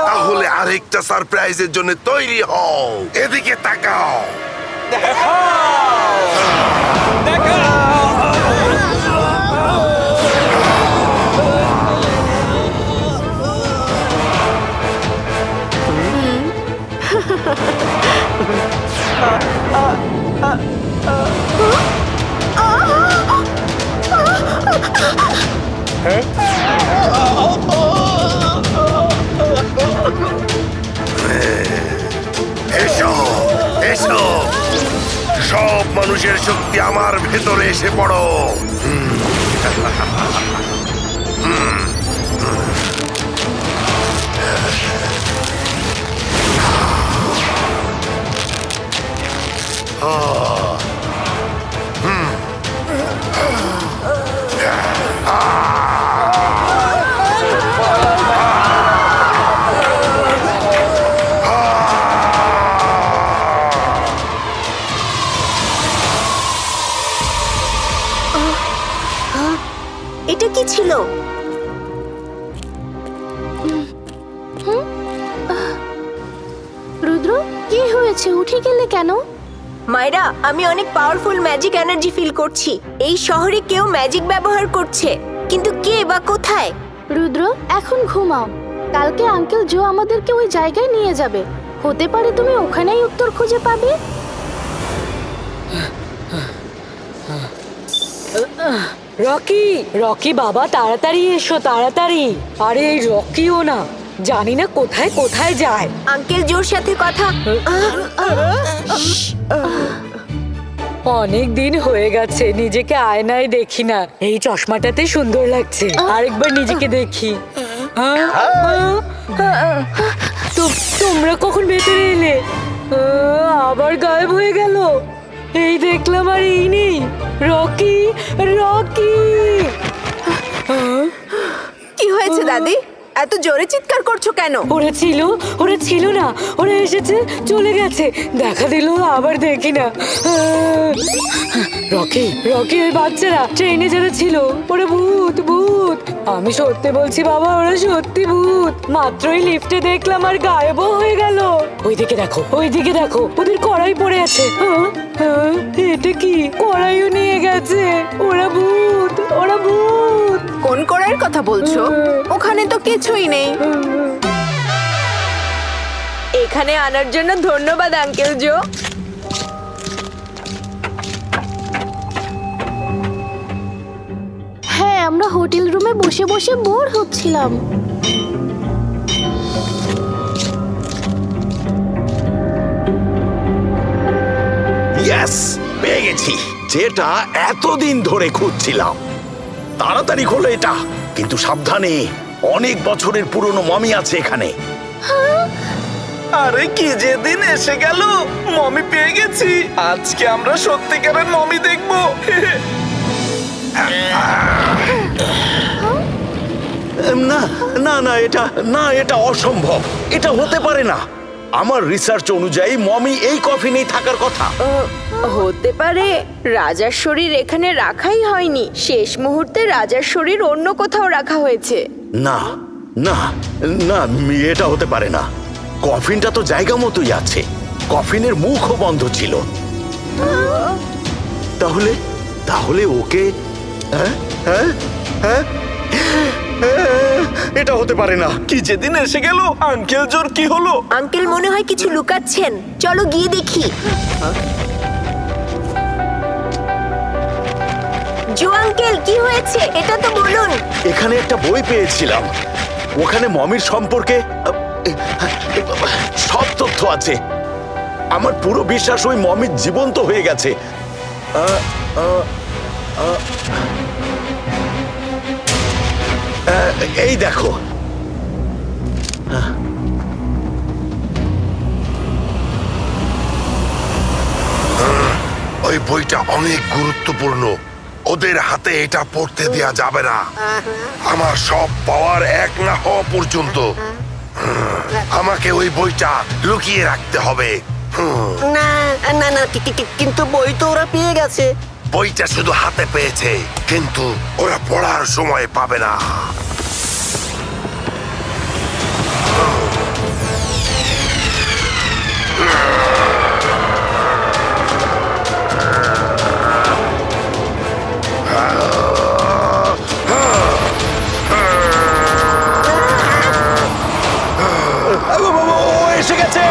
তাহলে আরেকটা সারপ্রাইজের জন্য তৈরি হও। এদিকে তাকাও। এসো এসো, সব মানুষের শক্তি আমার ভেতরে এসে পড়ো। এটা কি ছিল? রুদ্র, কি হয়েছে? উঠে গেলে কেন? মায়েরা, আমি অনেক পাওয়ারফুল ম্যাজিক এনার্জি ফিল করছি। এই শহরে কেউ ম্যাজিক ব্যবহার করছে, কিন্তু কে বা কোথায়? রুদ্র, এখন ঘুমাও। কালকে আঙ্কেল জো আমাদেরকে ওই জায়গায় নিয়ে যাবে। হতে পারে তুমি ওখানেই উত্তর খুঁজে পাবে। রকি, রকি বাবা, তাড়াতাড়ি এসো, তাড়াতাড়ি। আরে এই রকিও না, জানি না কোথায় কোথায় যায়। আঙ্কেল জোর সাথে কথা। অনেক দিন হয়ে গেছে নিজেকে আয়নায় দেখি না। এই চশমাটাতে সুন্দর লাগছে, আরেকবার নিজেকে দেখি। তোমরা কখন ভেতরে এলে? আবার গায়েব হয়ে গেল। এই দেখলাম আর এই নেই। Rocky, Rocky! কি হয়েছে দাদি? এত জোরে চিৎকার করছো কেন? ওরা ছিল না, ওরা এসেছে চলে গেছে, দেখা দিল আবার দেখি না। রকি, রকি, ওই বাচ্চারা ট্রেনে যারা ছিল ওরা ভূত, ভূত। ভূত। আমি সত্যি বলছি বাবা, ওরা সত্যি ভূত। মাত্রই লিফটে দেখলাম আর গায়েবও হয়ে গেল। ওইদিকে দেখো, ওইদিকে দেখো, ওদের কড়াই পড়ে আছে। এটা কি? কড়াইও নিয়ে গেছে। ওরা ভূত, ওরা ভূত। কোন কড়াইয়ের কথা বলছো? ওখানে তো কিছুই নেই। এখানে আনার জন্য ধন্যবাদ আঙ্কেল জো। হ্যাঁ, আমরা হোটেল রুমে বসে বসে বোর হচ্ছিলাম। ইয়েস, পেয়ে গেছি যেটা এতদিন ধরে খুঁজছিলাম। তাড়াতাড়ি খোলো এটা, কিন্তু সাবধানে, অনেক বছরের পুরনো মমি আছে এখানে। আরে কি যে দিন এসে গেল, মমি পেয়ে গেছি। আজকে আমরা সত্যিকারের মমি দেখবো। না না না, এটা অসম্ভব। এটা হতে পারে না। আমার রিসার্চ অনুযায়ী মমি এই কফিনেই থাকার কথা। হতে পারে রাজার শরীর এখানে রাখাই হয়নি, শেষ মুহূর্তে রাজার শরীর অন্য কোথাও রাখা হয়েছে। না না না, এটা হতে পারে না। কফিনটা তো জায়গা মতোই আছে, কফিনের মুখও বন্ধ ছিল। তাহলে তাহলে ওকে এটা হতে পারে না। কি যেদিন এসে গেল, আঙ্কেল জোর কি হলো? আঙ্কেল মনে হয় কিছু লুকাচ্ছেন, চলো গিয়ে দেখি। জো আঙ্কেল, কি হয়েছে এটা তো বলুন। এখানে একটা বই পেয়েছিলাম, ওখানে মমির সম্পর্কে সব তথ্য আছে। আমার পুরো বিশ্বাস ওই মমি জীবন্ত হয়ে গেছে। এই দেখো, ওই বইটা অনেক গুরুত্বপূর্ণ, ওদের হাতে এটা পড়তে দেয়া যাবে না। আমার সব পাওয়ার এক না হওয়া পর্যন্ত আমাকে ওই বইটা লুকিয়ে রাখতে হবে। না না না, কিন্তু বই তো ওরা পেয়ে গেছে। বইটা শুধু হাতে পেয়েছে, কিন্তু ওরা পড়ার সময় পাবে না। এসে গেছে।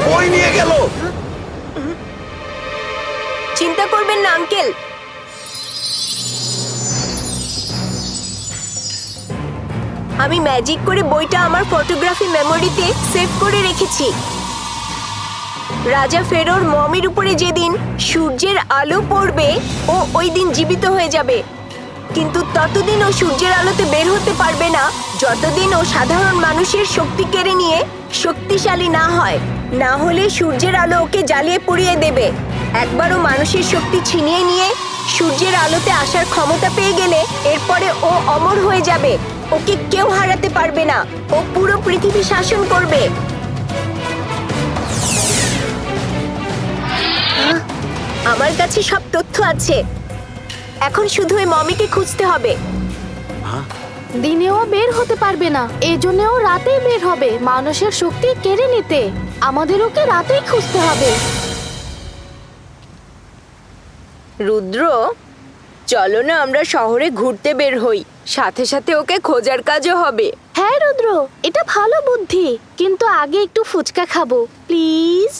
বই নিয়ে গেল। চিন্তা করবেন না আঙ্কেল, আমি ম্যাজিক করে বইটা আমার ফটোগ্রাফি মেমোরিতে সেভ করে রেখেছি। রাজা ফেরোর মমির উপরে যেদিন সূর্যের আলো পড়বে, ও ওই দিন জীবিত হয়ে যাবে। কিন্তু ততদিন ও সূর্যের আলোতে বের হতে পারবে না যতদিন ও সাধারণ মানুষের শক্তি কেড়ে নিয়ে শক্তিশালী না হয়। না হলে সূর্যের আলো ওকে জ্বালিয়ে পুড়িয়ে দেবে। একবারও মানুষের শক্তি ছিনিয়ে নিয়ে সূর্যের আলোতে আসার ক্ষমতা পেয়ে গেলে এরপরে ও অমর হয়ে যাবে। ওকে কেউ হারাতে পারবে না। ও পুরো পৃথিবী শাসন করবে। আমার কাছে সব তথ্য আছে, এখন শুধু ওই মমিকে খুঁজতে হবে। দিনেও বের হতে পারবে না, এজন্য ও রাতেই বের হবে মানুষের শক্তি কেড়ে নিতে। আমাদের ওকে রাতেই খুঁজতে হবে। রুদ্র, চলো না আমরা শহরে ঘুরতে বের হই, সাথে সাথে ওকে খোঁজার কাজও হবে। হ্যাঁ রুদ্র, এটা ভালো বুদ্ধি, কিন্তু আগে একটু ফুচকা খাবো প্লিজ।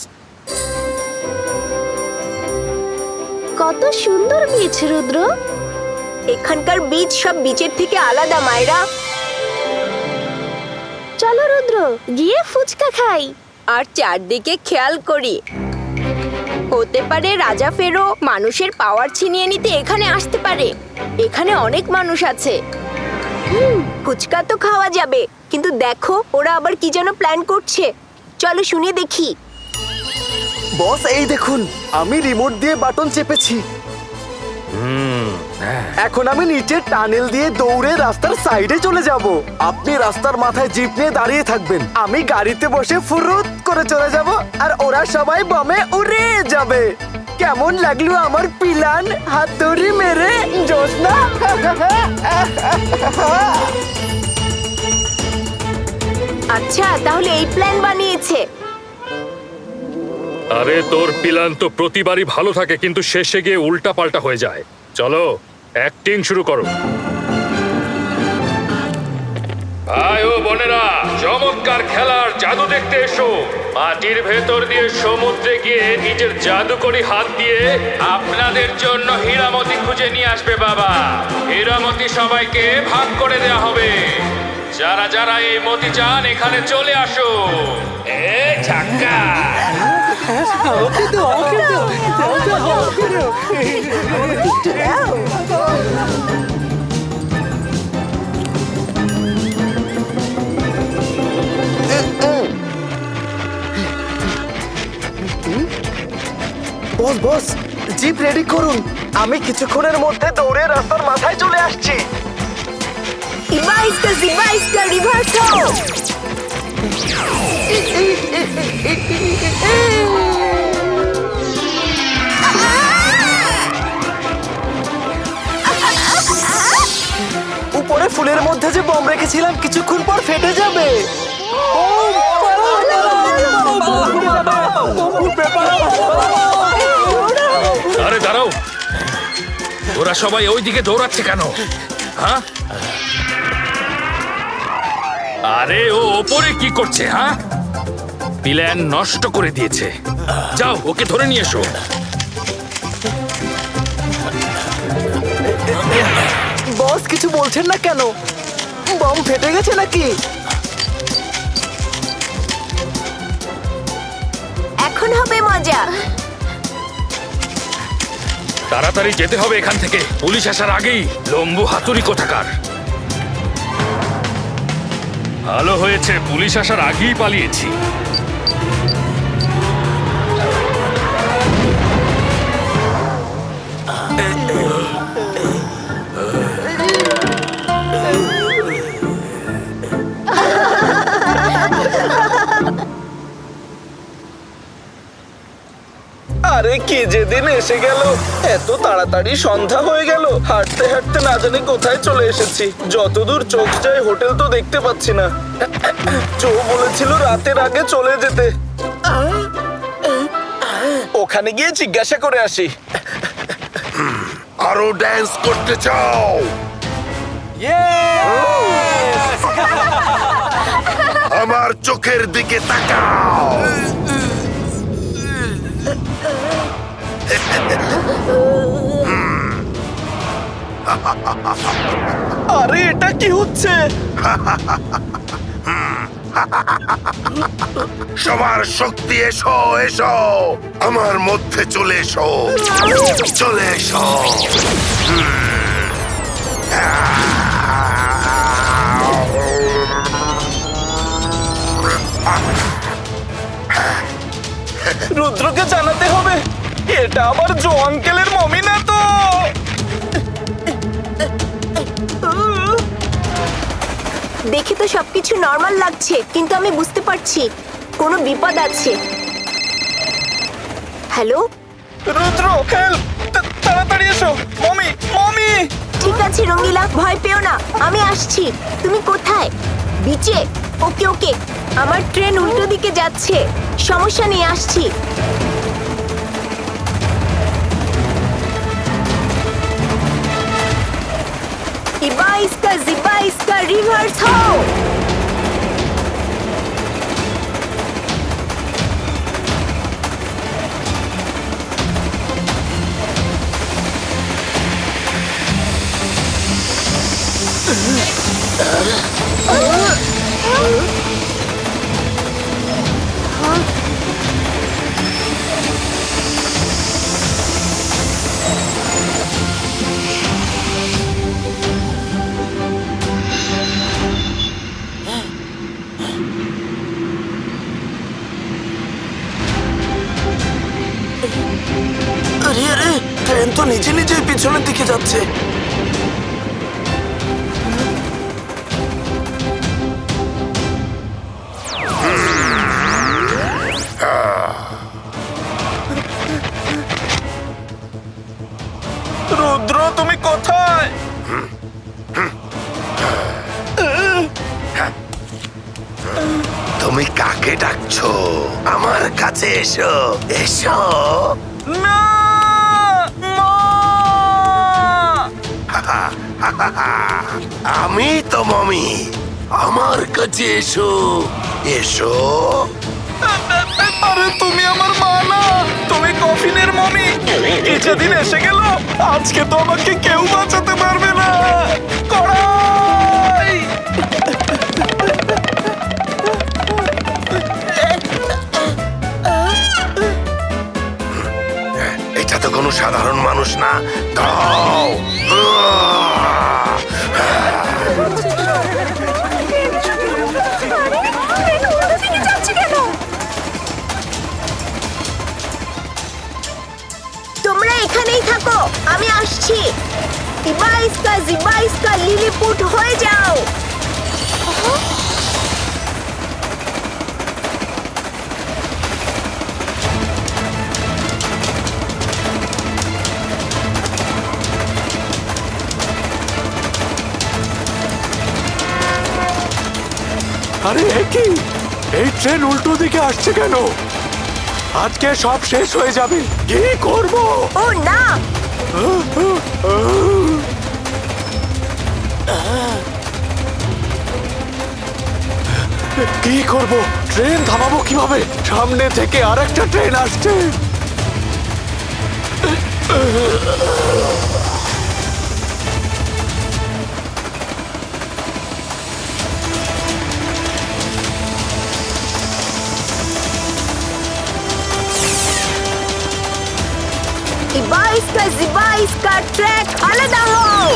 কত সুন্দর বীজ রুদ্র। এখানকার বীজ সব বীজের থেকে আলাদা মায়েরা। চলো রুদ্র, গিয়ে ফুচকা খাই। আর চারদিকে খেয়াল করি, হতে পারে রাজা ফেরো মানুষের পাওয়ার ছিনিয়ে নিতে এখানে আসতে পারে। এখানে অনেক মানুষ আছে। ফুচকা তো খাওয়া যাবে, কিন্তু দেখো ওরা আবার কি যেন প্ল্যান করছে। চলো শুনে দেখি। বস এই দেখুন, আমি রিমোট দিয়ে বাটন চেপেছি। এখন আমি নিচের টানেল দিয়ে দৌড়ে রাস্তার সাইডে চলে যাব। আপনি রাস্তার মাথায় জিপ নিয়ে দাঁড়িয়ে থাকবেন, আমি গাড়িতে বসে ফুরুত করে চলে যাব, আর ওরা সবাই বমে উড়ে যাবে। কেমন লাগলো আমার প্ল্যান? হাতুড়ি মেরে জোসনা। আচ্ছা, তাহলে এই প্ল্যান বানিয়েছে। আরে তোর প্ল্যান তো প্রতিবারই ভালো থাকে, কিন্তু শেষে গিয়ে উল্টা পাল্টা হয়ে যায়। চলো অ্যাক্টিং শুরু করো। ভাই ও বোনেরা, চমৎকার খেলার জাদু দেখতে এসো। মাটির ভেতর দিয়ে সমুদ্রে গিয়ে নিজের জাদুকরি হাত দিয়ে আপনাদের জন্য হীরামতি খুঁজে নিয়ে আসবে বাবা। হীরামতি সবাইকে ভাগ করে দেওয়া হবে। যারা যারা এই মতি চান এখানে চলে আসো। এ ঝাক্কা বস বস, জিপ রেডি করুন, আমি কিছুক্ষণের মধ্যে দৌড়ে রাস্তার মাথায় চলে আসছি। ইবাইস্কা জিবাইস্কা রিভার্সো। উপরে ফুলের মধ্যে যে বম রেখেছিলাম কিছুক্ষণ পর ফেটে যাবে। আরে দাঁড়াও, ওরা সবাই ওই দিকে দৌড়াচ্ছে কেন? হ্যাঁ, আরে ও ওপরে কি করছে? হ্যাঁ, প্ল্যান নষ্ট করে দিয়েছে। যাও ওকে ধরে নিয়ে এসো। বস কিছু বলছেন না কেন? বম ফেটে গেছে নাকি? এখন হবে মজা। তাড়াতাড়ি যেতে হবে এখান থেকে, পুলিশ আসার আগেই। লম্বু হাতুড়ি কোথাকার। ভালো হয়েছে পুলিশ আসার আগেই পালিয়েছি। আরে কি যেদিন এসে গেল, এত তাড়াতাড়ি সন্ধ্যা হয়ে গেল। হাঁটতে হাঁটতে না জানি কোথায় চলে এসেছি। যতদূর চোখ যায় হোটেল তো দেখতে পাচ্ছি না। চো বলেছিল রাতের আগে চলে যেতে। ওখানে গিয়ে জিজ্ঞাসা করে আসি। আরো ড্যান্স করতে চাও? আমার চোখের দিকে তাকাও। আরে এটা কি হচ্ছে? সবার শক্তি এসো এসো, আমার মধ্যে চলে এসো, চলে এসো। রুদ্রকে জানাতে হবে, এটা আমার জো আঙ্কেলের মমি না তো। দেখে তো সবকিছু নর্মাল লাগছে, কিন্তু আমি বুঝতে পারছি কোনো বিপদ আছে। হ্যালো রুদ্র, হেল্প, তাড়াতাড়ি এসো। Mummy mummy. ঠিক আছে রঙ্গিলা, ভয় পেও না, আমি আসছি। তুমি কোথায়? বিচে? ওকে ওকে, আমার ট্রেন উল্টো দিকে যাচ্ছে। সমস্যা নেই, আসছি। ইবাইস্কা জিবাইস্কা রিভার্স হও। আরে আরে, ট্রেন তো নিজে নিজেই পিছনের দিকে যাচ্ছে। রুদ্র, তুমি কোথায়? তুমি কাকে ডাকছো? আমার কাছে এসো, এসো। না, আমি তো মমি, আমার কাছে এসো, এসো। আরে তুমি আমার মা না, তুমি কফিনের মমি। এই যেদিন এসে গেল, আজকে তো আমাকে কেউ বাঁচাতে পারবে না। কড়াই! এটা তো কোনো সাধারণ মানুষ না। দাও। তোমরা এখানেই থাকো, আমি আসছি। জিবাইস্কা লিলিপুট হয়ে যাও। আরে কি, এই ট্রেন উল্টো দিকে আসছে কেন? আজকে সব শেষ হয়ে যাবে। কি করব? ও না, কি করব? ট্রেন থামাবো কিভাবে? সামনে থেকে আরেকটা ট্রেন আসছে। জিবাইস্কা ট্র্যাক আলাদা হও।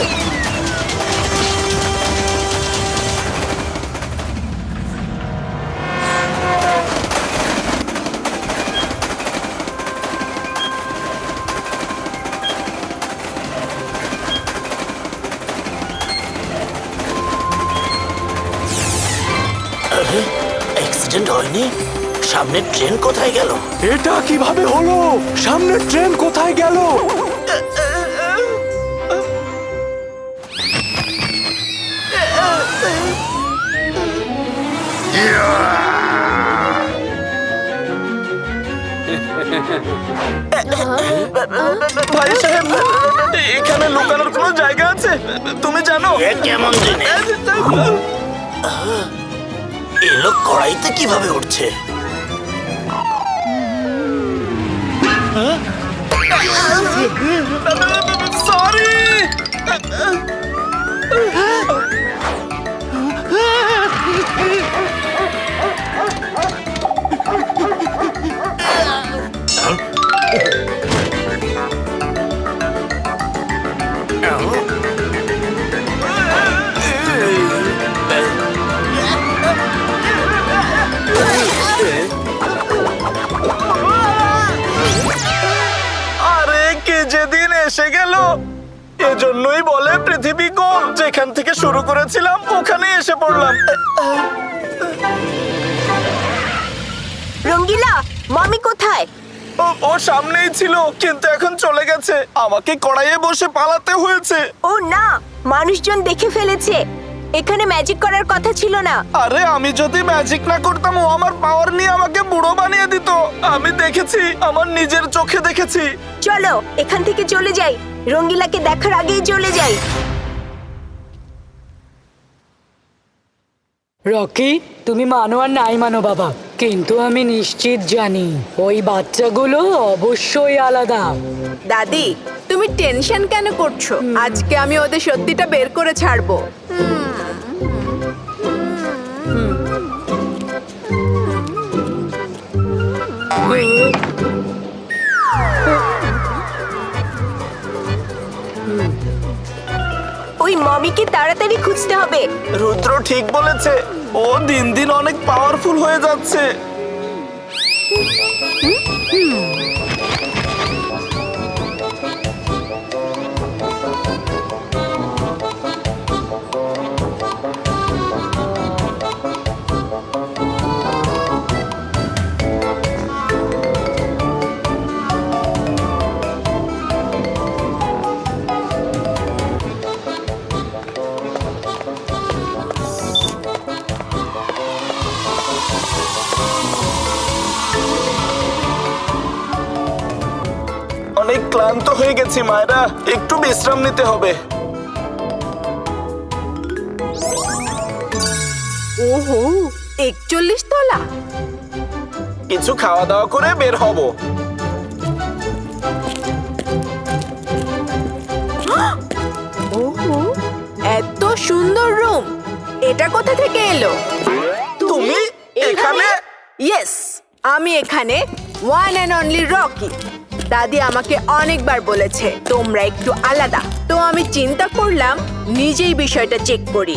অ্যাক্সিডেন্ট হয়নি? সামনের ট্রেন কোথায় গেল? এটা কিভাবে হলো? সামনের ট্রেন কোথায় গেল? ভাই সাহেব, এখানে লুকানোর কোনো জায়গা আছে? তুমি জানো? কেমন জিনিস? এ লোক কড়াইতে কিভাবে উঠছে? সরি। আরে কে যেদিন এসে গেল। এজন্যই বলে পৃথিবী গোল, যেখান থেকে শুরু করেছিলাম ওখানে এসে পড়লাম। রঙ্গিলা, মমি কোথায়? ও সামনেই ছিল, কিন্তু এখন চলে গেছে। আমাকে কড়াইয়ে বসে পালাতে হয়েছে। ও না, মানুষজন দেখে ফেলেছে। এখানে ম্যাজিক করার কথা ছিল না। আরে আমি যদি ম্যাজিক না করতাম, ও আমার পাওয়ার নিয়ে আমাকে বুড়ো বানিয়ে দিত। আমি দেখেছি, আমার নিজের চোখে দেখেছি। চলো এখান থেকে চলে যাই, রঙ্গিলাকে দেখার আগেই চলে যাই। রকি, তুমি মানো আর নাই মানো বাবা, কিন্তু আমি নিশ্চিত জানি ওই বাচ্চাগুলো অবশ্যই আলাদা। দাদি, তুমি টেনশন কেন করছো? আজকে আমি ওদের সত্যিটা বের করে ছাড়বো। ওই মমিকে তাড়াতাড়ি খুঁজতে হবে। রুদ্র ঠিক বলেছে, ও দিন দিন অনেক পাওয়ারফুল হয়ে যাচ্ছে। অনেক ক্লান্ত হয়ে গেছি মায়েরা, একটু বিশ্রাম নিতে হবে। ওহো, 41 তলা। কিছু খাওয়া দাওয়া করে বের হব। ওহো, এত সুন্দর রুম। এটা কোথা থেকে এলো? তুমি এখানে? ইয়েস, আমি এখানে ওয়ান অ্যান্ড অনলি রকি। দাদি আমাকে অনেকবার বলেছে তোমরা একটু আলাদা, তো আমি চিন্তা করলাম নিজেই বিষয়টা চেক করি।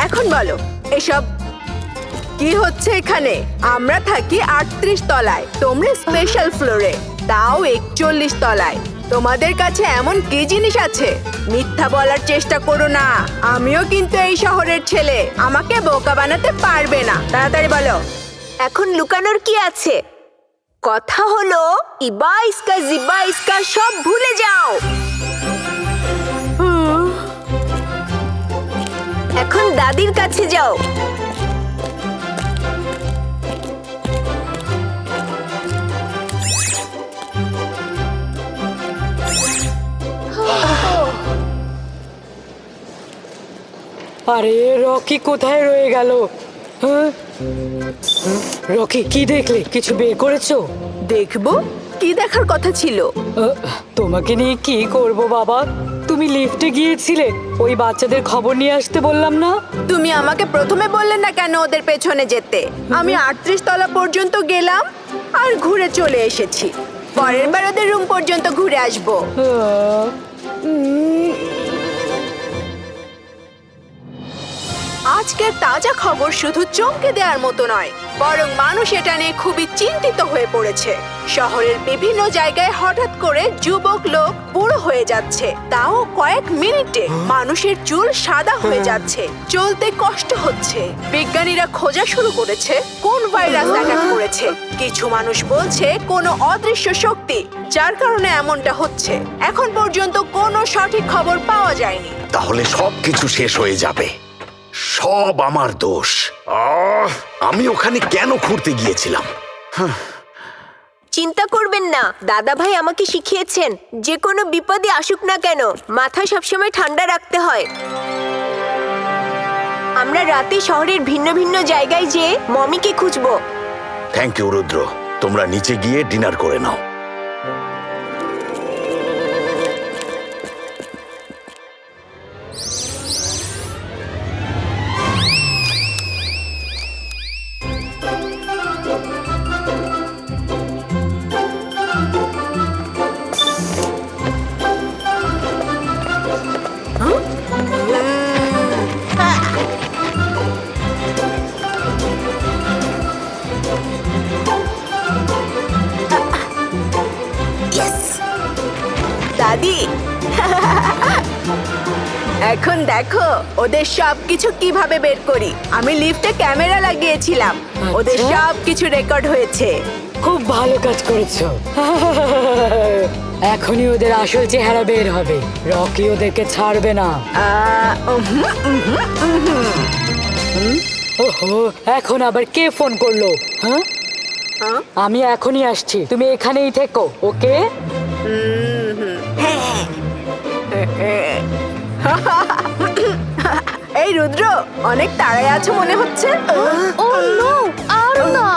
এখন বলো, এসব কি হচ্ছে এখানে? আমরা থাকি 38 তলায়, তোমরা স্পেশাল ফ্লোরে, তাও 41 তলায়। তোমাদের কাছে এমন কি জিনিস আছে? মিথ্যা বলার চেষ্টা করো না। আমিও কিন্তু এই শহরের ছেলে, আমাকে বোকা বানাতে পারবে না। তাড়াতাড়ি বলো। এখন লুকানোর কি আছে? কথা হলো ইবা ইস্কা জিবা ইস্কা সব ভুলে যাও। এখন দাদির কাছে যাও। আরে রকি কোথায় রয়ে গেল? হ্যাঁ? রকি, কি দেখলে? কিছু বের করেছো? দেখবো? কি দেখার কথা ছিল? তোমাকে নিয়ে কি করব বাবা? তুমি লিফটে গিয়েছিলে, ওই বাচ্চাদের খবর নিয়ে আসতে বললাম না? তুমি আমাকে প্রথমে বললে না কেন ওদের পেছনে যেতে? আমি 38 তলা পর্যন্ত গেলাম আর ঘুরে চলে এসেছি। পরের বার ওদের রুম পর্যন্ত ঘুরে আসবো। আজকের তাজা খবর শুধু চমকে দেওয়ার মতো নয়, বরং মানুষ এটা নিয়ে খুবই চিন্তিত হয়ে পড়েছে। শহরের বিভিন্ন জায়গায় হঠাৎ করে যুবক লোক বুড়ো হয়ে যাচ্ছে, তাও কয়েক মিনিটে। মানুষের চুল সাদা হয়ে যাচ্ছে, চলতে কষ্ট হচ্ছে। বিজ্ঞানীরা খোঁজা শুরু করেছে কোন ভাইরাস অ্যাটাক করেছে। কিছু মানুষ বলছে কোনো অদৃশ্য শক্তি, যার কারণে এমনটা হচ্ছে। এখন পর্যন্ত কোনো সঠিক খবর পাওয়া যায়নি। তাহলে সবকিছু শেষ হয়ে যাবে। সব আমার দোষ। আমি ওখানে কেন ঘুরতে গিয়েছিলাম? চিন্তা করবেন না, দাদা ভাই আমাকে শিখিয়েছেন যে কোনো বিপদে আসুক না কেন মাথা সবসময় ঠান্ডা রাখতে হয়। আমরা রাতে শহরের ভিন্ন ভিন্ন জায়গায় যেয়ে মমিকে খুঁজবো। থ্যাংক ইউ রুদ্র, তোমরা নিচে গিয়ে ডিনার করে নাও। দাদি, এখন দেখো ওদের সবকিছু কিভাবে বের করি। আমি লিফটে ক্যামেরা লাগিয়েছিলাম, ওদের সবকিছু রেকর্ড হয়েছে। খুব ভালো কাজ করেছো। এখনই ওদের আসল চেহারা বের হবে। রকি ওদেরকে ছাড়বে না। ওহো, এখন আবার কে ফোন করলো? হ্যাঁ, আমি এখনই আসছি, তুমি এখানেই থেকো, ওকে? এই রুদ্র, অনেক তাড়ায় আছো মনে হচ্ছে। ও নো, আর না।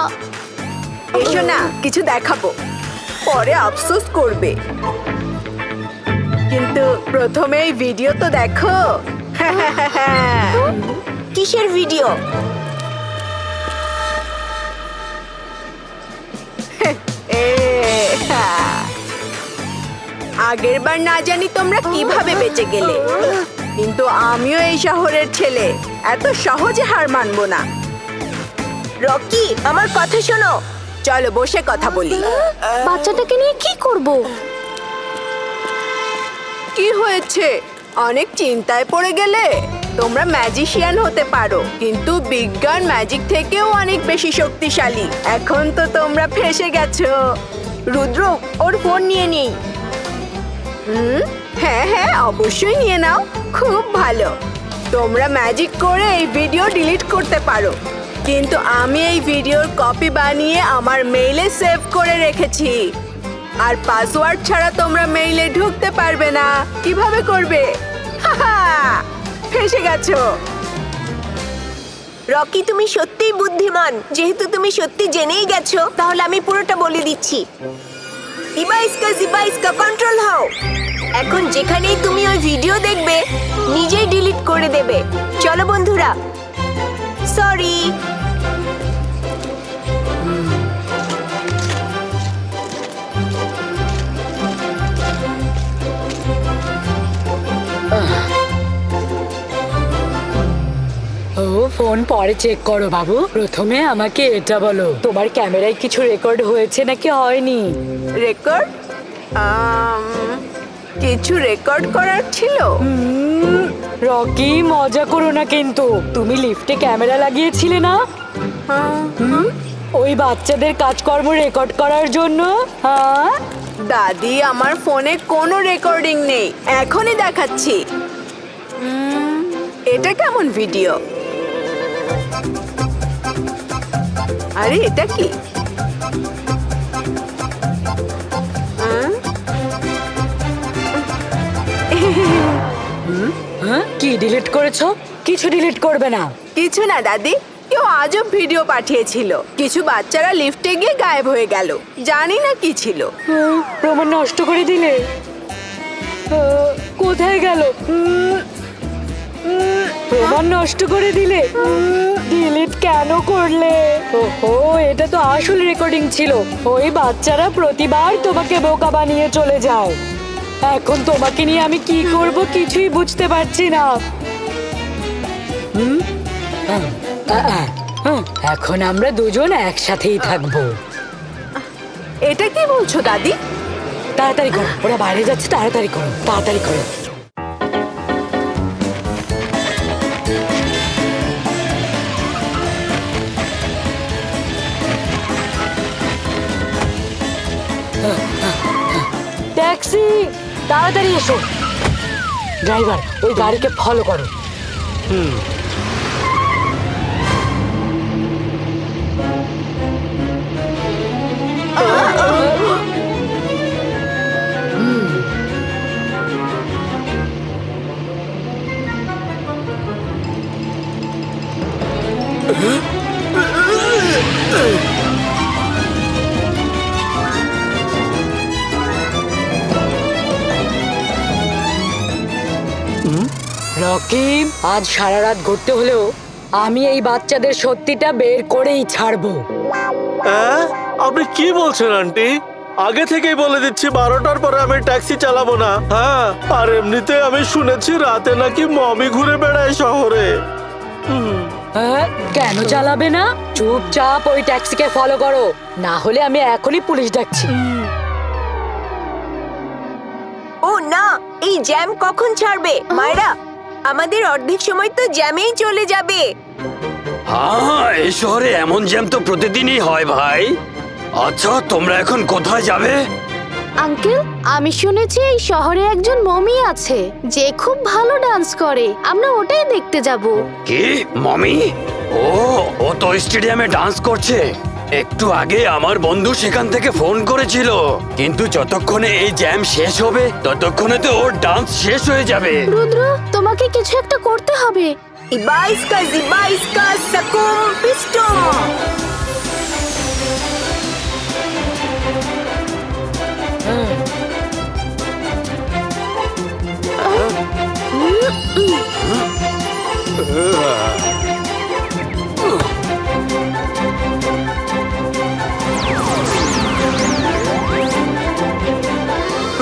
এসো না, কিছু দেখাবো, পরে আফসোস করবে। কিন্তু প্রথমে এই ভিডিও তো দেখো। কিসের ভিডিও? আগের বার না জানি তোমরা কিভাবে বেঁচে গেলে, কিন্তু আমিও এই শহরের ছেলে, এত সহজে হার মানবো না। রকি, আমার কথা শোনো। চলো বসে কথা বলি। বাচ্চাটাকে নিয়ে কি করব? কি হয়েছে? অনেক চিন্তায় পড়ে গেলে? তোমরা ম্যাজিশিয়ান হতে পারো, কিন্তু বিজ্ঞান ম্যাজিক থেকেও অনেক বেশি শক্তিশালী। এখন তো তোমরা ফেঁসে গেছো। রুদ্র, ওর ফোন নিয়ে নেই। হ্যাঁ হ্যাঁ, অবশ্যই নিয়ে নাও। খুব ভালো। তোমরা ম্যাজিক করে এই ভিডিও ডিলিট করতে পারো, কিন্তু আমি এই ভিডিওর কপি বানিয়ে আমার মেইলে সেভ করে রেখেছি। আর পাসওয়ার্ড ছাড়া তোমরা মেইলে ঢুকতে পারবে না। কিভাবে করবে? ফেঁসে গেছো। রকি, তুমি সত্যিই বুদ্ধিমান। যেহেতু তুমি সত্যি জেনেই গেছো, তাহলে আমি পুরোটা বলে দিচ্ছি। ইবাইস্কা কন্ট্রোল হও। এখন যেখানেই তুমি ওই ভিডিও দেখবে, নিজেই ডিলিট করে দেবে। চলো বন্ধুরা। সরি। ও, ফোন পরে চেক করো বাবু। প্রথমে আমাকে এটা বলো, তোমার ক্যামেরায় কিছু রেকর্ড হয়েছে নাকি হয়নি? রেকর্ড? কিছু রেকর্ড করার ছিল। রকি, মজা করো না কিন্তু। তুমি লিফটে ক্যামেরা লাগিয়েছিলে না? ওই বাচ্চাদের কাজকর্ম রেকর্ড করার জন্য। হ্যাঁ দাদি, আমার ফোনে কোনো রেকর্ডিং নেই। এখনই দেখাচ্ছি। এটা কেমন ভিডিও? আরে এটা কি? কি ডিলিট করেছো? কিছু ডিলিট করবে না। কিছু না দাদি, কেউ আজব ভিডিও পাঠিয়েছিল। কিছু বাচ্চারা লিফটে গিয়ে গায়েব হয়ে গেল। জানি না কি ছিল। প্রমাণ নষ্ট করে দিলে। কোথায় গেল? প্রমাণ নষ্ট করে দিলে। ডিলিট কেন করলে? ওহো, এটা তো আসল রেকর্ডিং ছিল। ওই বাচ্চারা প্রতিবার তোমাকে বোকা বানিয়ে চলে যায়। এখন তোমাকে নিয়ে আমি কি করব কিছুই বুঝতে পারছি না। এখন আমরা দুজন একসাথেই থাকবো। এটা কি বলছো দাদি? তাড়াতাড়ি করো, ওরা বাইরে যাচ্ছে। তাড়াতাড়ি করো, তাড়াতাড়ি করো। ট্যাক্সি, তাড়াতাড়ি এসো। ড্রাইভার, ওই গাড়িকে ফলো করো। রকি, আজ সারা রাত ঘুরতে হলেও আমি এই বাচ্চাদের সত্যিটা বের করেই ছাড়বো। আপনি কি বলছেন আন্টি? আগে থেকেই বলে দিচ্ছি 12টার পরে আমি ট্যাক্সি চালাবো না। হ্যাঁ, আর এমনিতে আমি শুনেছি রাতে নাকি মমি ঘুরে বেড়ায় শহরে। কেন চালাবে না? চুপচাপ ওই ট্যাক্সিকে ফলো করো, না হলে আমি এখনই পুলিশ ডাকছি। ও না, এই জ্যাম কখন ছাড়বে? মায়েরা, আমাদের অর্ধেক সময় তো জ্যামেই চলে যাবে। হ্যাঁ, এই শহরে এমন জ্যাম তো প্রতিদিনই হয় ভাই। আচ্ছা, তোমরা এখন কোথায় যাবে? আঙ্কেল, আমি শুনেছি এই শহরে একজন মমি আছে যে খুব ভালো ডান্স করে। আমরা ওটাই দেখতে যাব। কি, মমি? ও তো স্টেডিয়ামে ডান্স করছে। একটু আগে আমার বন্ধু সেখান থেকে ফোন করেছিল, কিন্তু যতক্ষণে এই জ্যাম শেষ হবে ততক্ষণে তো ওর ডান্স শেষ হয়ে যাবে। রুদ্র, তোমাকে কিছু একটা করতে হবে। ইবাইস্কা সাকুম পিস্টুম।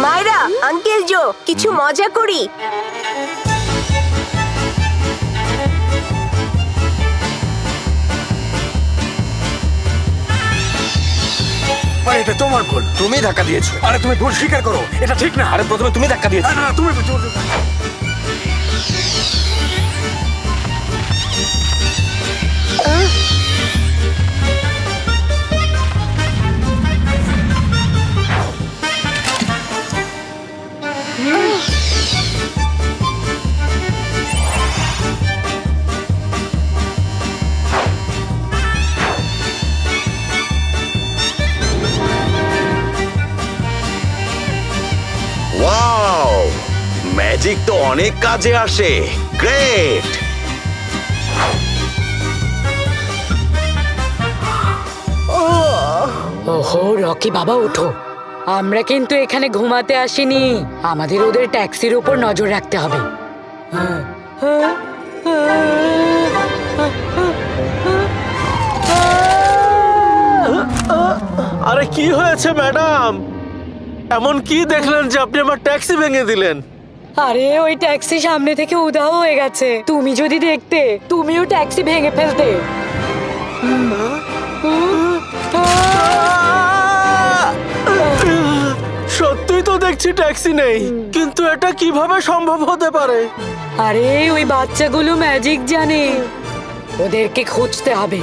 মায়েরা, আঙ্কেল কিছু মজা করি। আরে এটা তোমার ভুল, তুমি ধাক্কা দিয়েছো। আরে তুমি ভুল স্বীকার করো, এটা ঠিক না। আরে প্রথমে তুমি ধাক্কা দিয়েছো। না, তুমি ওয়াও, ম্যাজিক তো অনেক কাজে আসে। গ্রেট। ওহো রকি বাবা ওঠো, আমরা কিন্তু এখানে ঘুমাতে আসিনি, আমাদের ওদের ট্যাক্সির উপর নজর রাখতে হবে। আরে কি হয়েছে ম্যাডাম? এমন কি দেখলেন যে আপনি আমার ট্যাক্সি ভেঙে দিলেন? আরে ওই ট্যাক্সি সামনে থেকে উধাও হয়ে গেছে, তুমি যদি দেখতে তুমিও ট্যাক্সি ভেঙে ফেলতে। সত্যিই তো দেখছি ট্যাক্সি নেই, কিন্তু এটা কিভাবে সম্ভব হতে পারে? আরে ওই বাচ্চাগুলো ম্যাজিক জানে, ওদেরকে খুঁজতে হবে।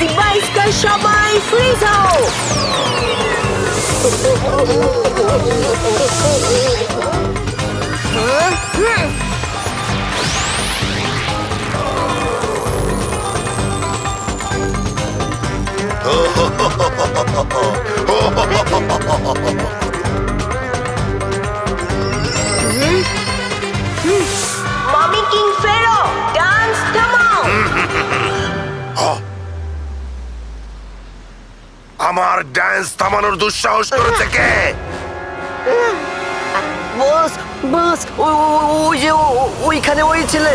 ইবাইস্কা সবাই ফ্রিজ হও। মমি কিং ফেরো, ডান্স থামাও। আমার ডান্স থামানোর দুঃসাহস করেছে কে? বস বস, ওই যে ওইখানে ওই ছেলে।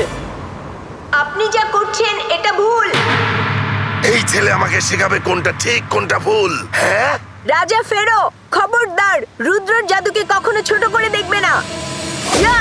আপনি যা করছেন এটা ভুল। এই ছেলে আমাকে শেখাবে কোনটা ঠিক কোনটা ভুল। হ্যাঁ, রাজা ফেরো, খবরদার রুদ্রর জাদুকে কখনো ছোট করে দেখবে না। ইয়া!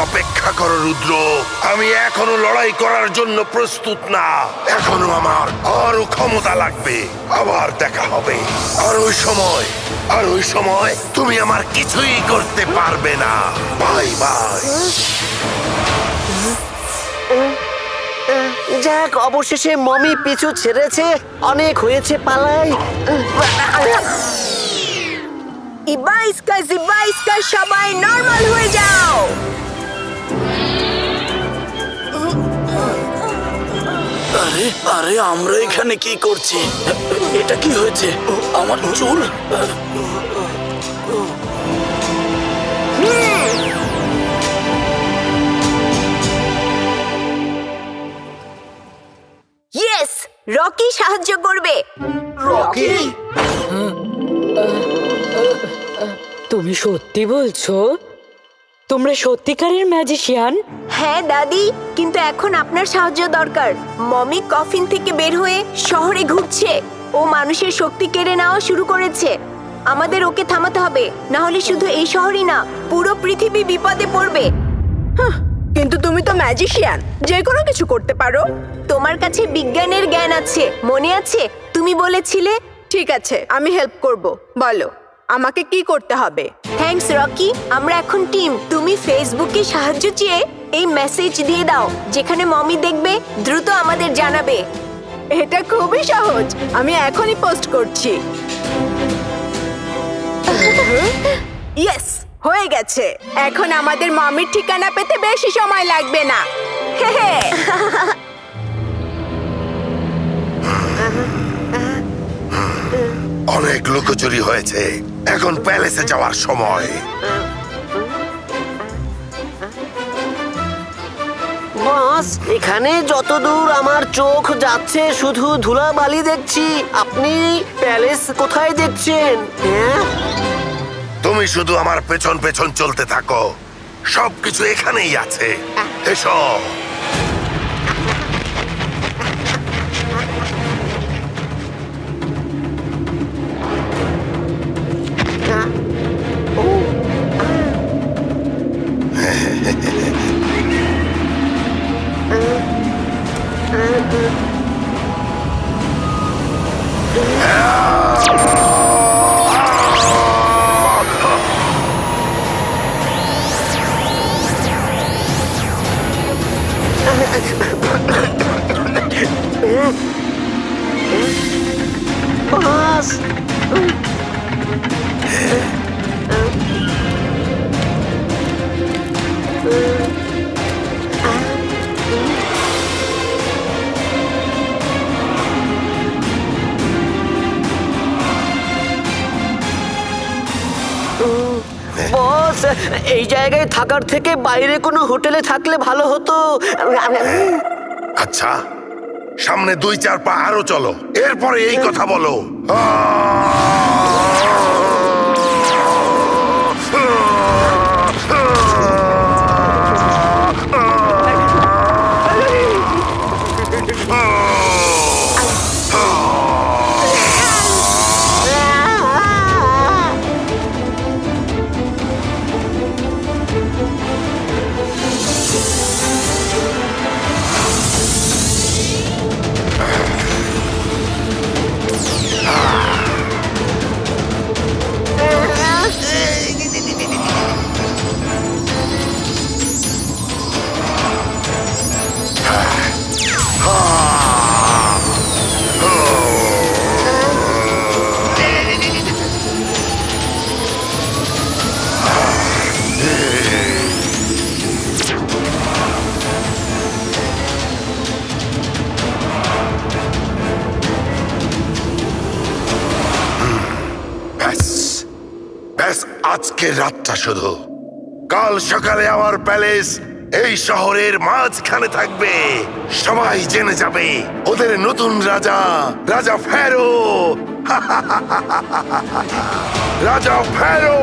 অপেক্ষা করো রুদ্র, আমি এখনো লড়াই করার জন্য প্রস্তুত না। এখনো আমার আরো ক্ষমতা লাগবে। আবার দেখা হবে। আর ওই সময় তুমি আমার কিছুই করতে পারবে না। Bye bye. যাক, অবশেষে মমি পিছু ছেড়েছে। অনেক হয়েছে, পালাই। ইবাইস্কা সবাই নরমাল হয়ে যাও। আরে আরে, আমরা এখানে কি করছি? এটা কি হয়েছে? আমার চুল। রকি সাহায্য করবে। রকি? তুমি সত্যি বলছো? তোমরা সত্যিকারের ম্যাজিশিয়ান? হ্যাঁ দাদি, কিন্তু এখন আপনার সাহায্য দরকার। মমি কফিন থেকে বের হয়ে শহরে ঘুরছে। ও মানুষের শক্তি কেড়ে নেওয়া শুরু করেছে। আমাদের ওকে থামাতে হবে, না হলে শুধু এই শহরই না, পুরো পৃথিবী বিপদে পড়বে। কিন্তু তুমি তো ম্যাজিশিয়ান, যে কোনো কিছু করতে পারো। তোমার কাছে বিজ্ঞানের জ্ঞান আছে, মনে আছে? তুমি বলেছিলে। ঠিক আছে, আমি হেল্প করব। বলো আমাকে কি করতে হবে? থ্যাঙ্কস রকি, আমরা এখন টিম। তুমি ফেসবুকে সাহায্য চেয়ে এই মেসেজ দিয়ে দাও, যেখানে মমি দেখবে দ্রুত আমাদের জানাবে। এটা খুবই সহজ, আমি এখনই পোস্ট করছি। ইয়েস, হয়ে গেছে। এখন আমাদের মমির ঠিকানা পেতে বেশি সময় লাগবে না। অনেক লুকোচুরি হয়েছে, এখন প্যালেসে যাওয়ার সময়। বস, এখানে যতদূর আমার চোখ যাচ্ছে শুধু ধুলাবালি দেখছি। আপনি প্যালেস কোথায় দেখছেন? হ্যাঁ, তুমি শুধু আমার পেছন পেছন চলতে থাকো, সবকিছু এখানেই আছে। এসো। বস, বস, এই জায়গায় থাকার থেকে বাইরে কোনো হোটেলে থাকলে ভালো হতো। আচ্ছা, সামনে 2-4 পা আরো চলো, এরপরে এই কথা বলো। আজকের রাতটা শুধু, কাল সকালে আমার প্যালেস এই শহরের মাঝখানে থাকবে। সবাই জেনে যাবে ওদের নতুন রাজা, রাজা ফ্যারো। রাজা ফ্যারো।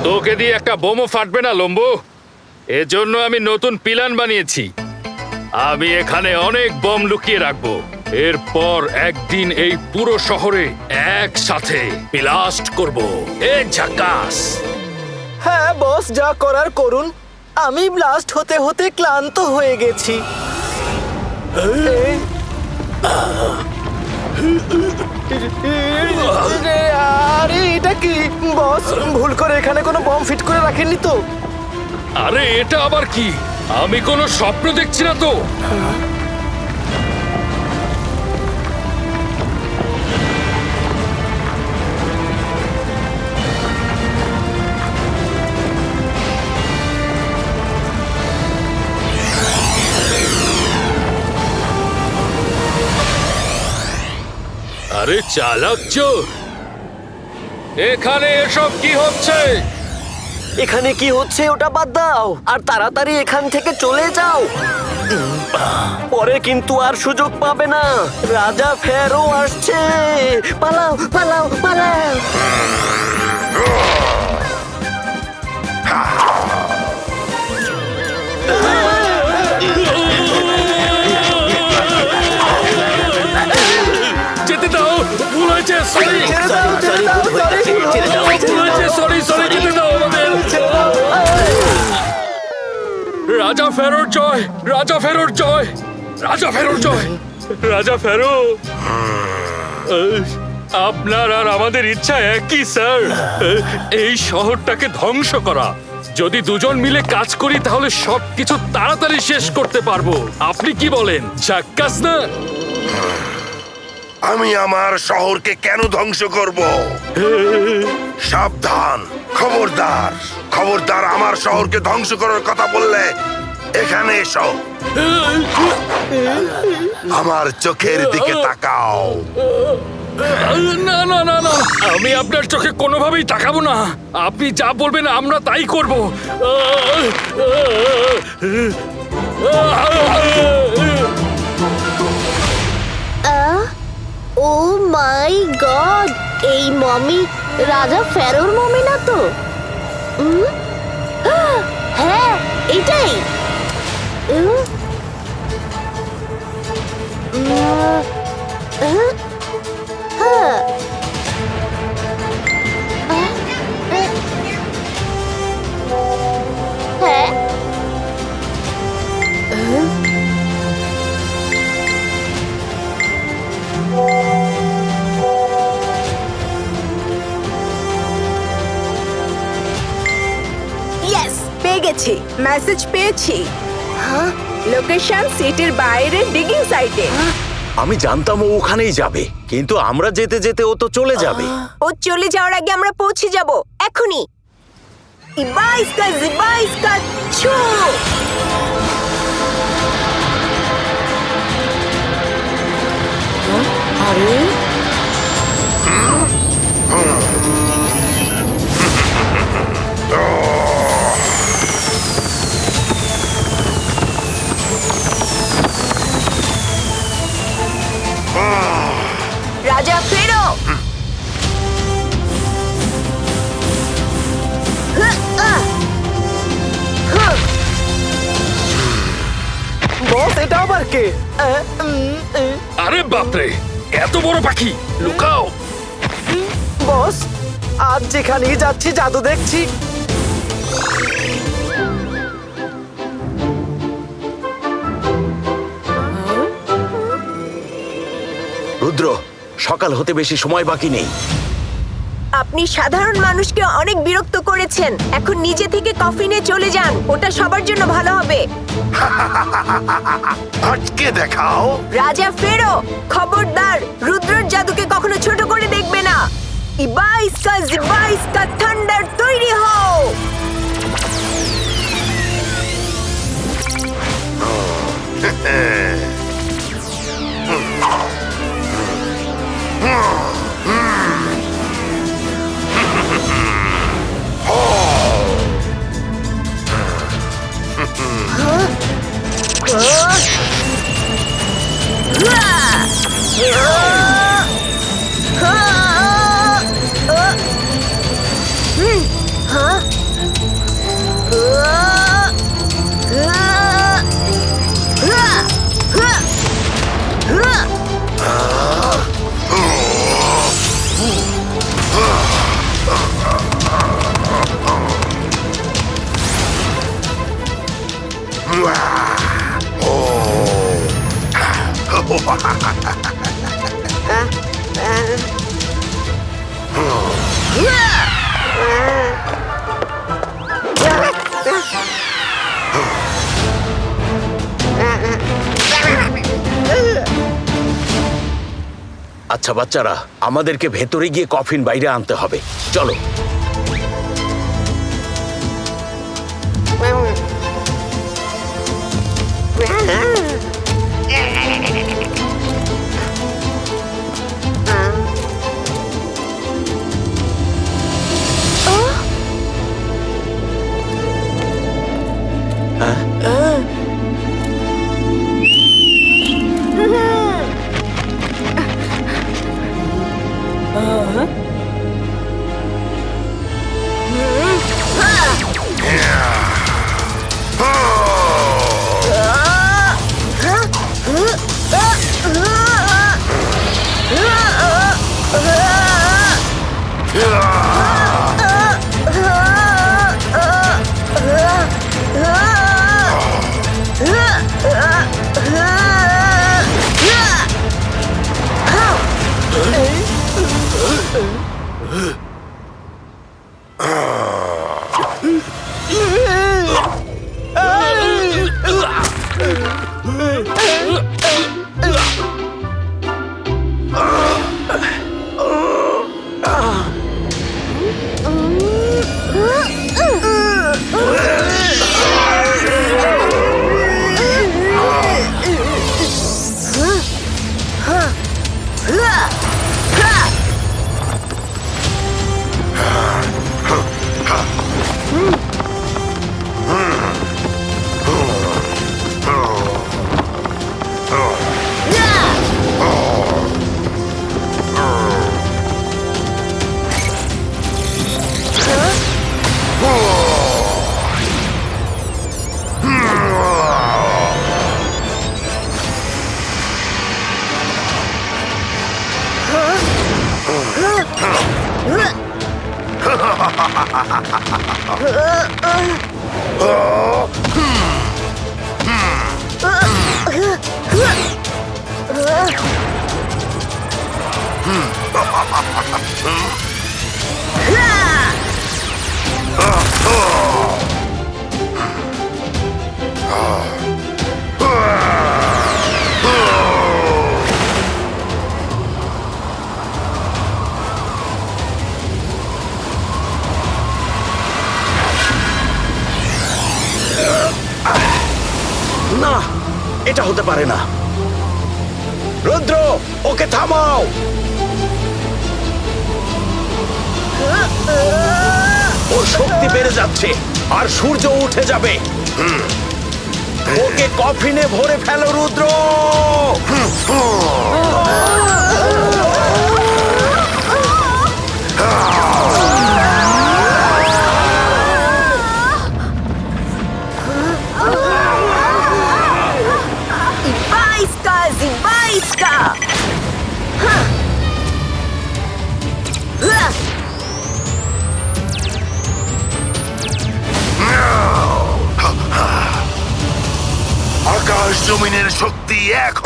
তোকে দিয়ে একটা বোমও ফাটবে না লম্বু। এজন্য আমি নতুন প্ল্যান বানিয়েছি। আমি এখানে অনেক বম লুকিয়ে রাখবো। এরপর একদিন এই পুরো শহরে একসাথে ব্লাস্ট করব। এ ঝাকাস। হ্যাঁ বস, যা করার করুন। আমি ব্লাস্ট হতে হতে ক্লান্ত হয়ে গেছি। আরে এটা কি বস? ভুল করে এখানে কোনো বম ফিট করে রাখেননি তো? আরে এটা আবার কি? আমি কোনো স্বপ্ন দেখছি না তো? আরে চালাক চোর, এখানে এসব কি হচ্ছে? এখানে কি হচ্ছে ওটা বাদ দাও, আর তাড়াতাড়ি এখান থেকে চলে যাও। পরে কিন্তু আর সুযোগ পাবে না। রাজা ফেরো আসছে। পালাও পালাও পালাও। যেতে দাও, ভুল হয়েছে, সরি। সরি সরি, যেতে দাও আমাদের। রাজা ফেরোর জয়, রাজা ফেরোর জয়, রাজা ফেরোর জয়, রাজা ফেরো। আপনার আর আমাদের ইচ্ছা একই স্যার, এই শহরটাকে ধ্বংস করা। যদি দুজন মিলে কাজ করি তাহলে সবকিছু তাড়াতাড়ি শেষ করতে পারবো। আপনি কি বলেন, ঝাক্কাস না? আমি আমার শহরকে কেন ধ্বংস করব? সাবধান, খবরদার, খবরদার, আমার শহরকে ধ্বংস করার কথা বললে এখানে এসো। আমার চোখের দিকে তাকাও। না না না না, আমি আপনার চোখে কোনোভাবেই তাকাবো না। আপনি যা বলবেন আমরা তাই করব। ও মাই গড, এই মমি রাজা ফেরোর মমি না তো? হ্যাঁ, এটাই। হ্যাঁ, ইয়েস, পেয়ে গেছি, মেসেজ পেয়েছি। লোকেশন সিটির বাইরে ডিগিং সাইটে। আমি জানতাম ও ওখানেই যাবে, কিন্তু আমরা যেতে যেতে ও তো চলে যাবে। ও চলে যাওয়ার আগে আমরা পৌঁছে যাব এখনই। ইবাইস্কা জিবাইস্কা ছু। আরে রাজা ফেরো। বস, এটা আবার কে? আরে বাপরে, এত বড় পাখি, লুকাও। বস, আজ যেখানেই যাচ্ছি জাদু দেখছি। রুদ্র, সকাল হতে বেশি সময় বাকি নেই। আপনি সাধারণ মানুষকে অনেক বিরক্ত করেছেন। এখন নিজে থেকে কফিনে চলে যান, ওটা সবার জন্য ভালো হবে। আজকে দেখাও। রাজা ফেরো, খবরদার, রুদ্রর জাদুকে কখনো ছোট করে দেখবে না। ইবাইস্কা জিবাইস্কা থান্ডার, তৈরি হও। আচ্ছা বাচ্চারা, আমাদেরকে ভেতরে গিয়ে কফিন বাইরে আনতে হবে। চলো। না, এটা হতে পারে না। রুদ্র, ওকে থামাও। ওর শক্তি বেড়ে যাচ্ছে আর সূর্য উঠে যাবে। ওকে কফিনে ভরে ফেলো রুদ্র। আকাশ জমিনের শক্তি এক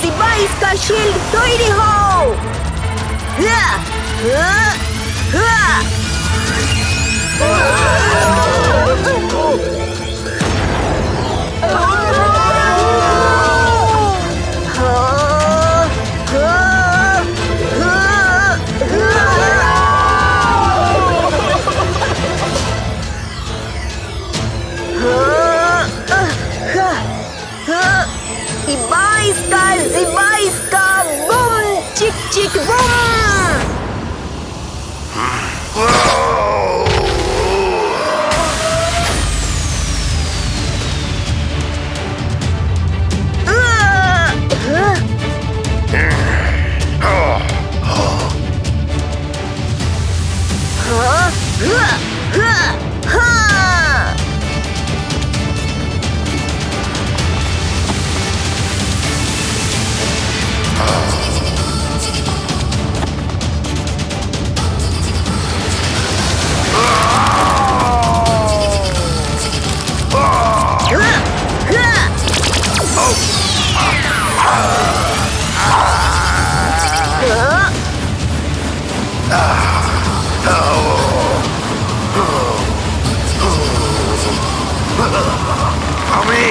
ইবাইস্কা শিল্ড তৈরি হও। Ibaiska, boom, chick chick boom. আমি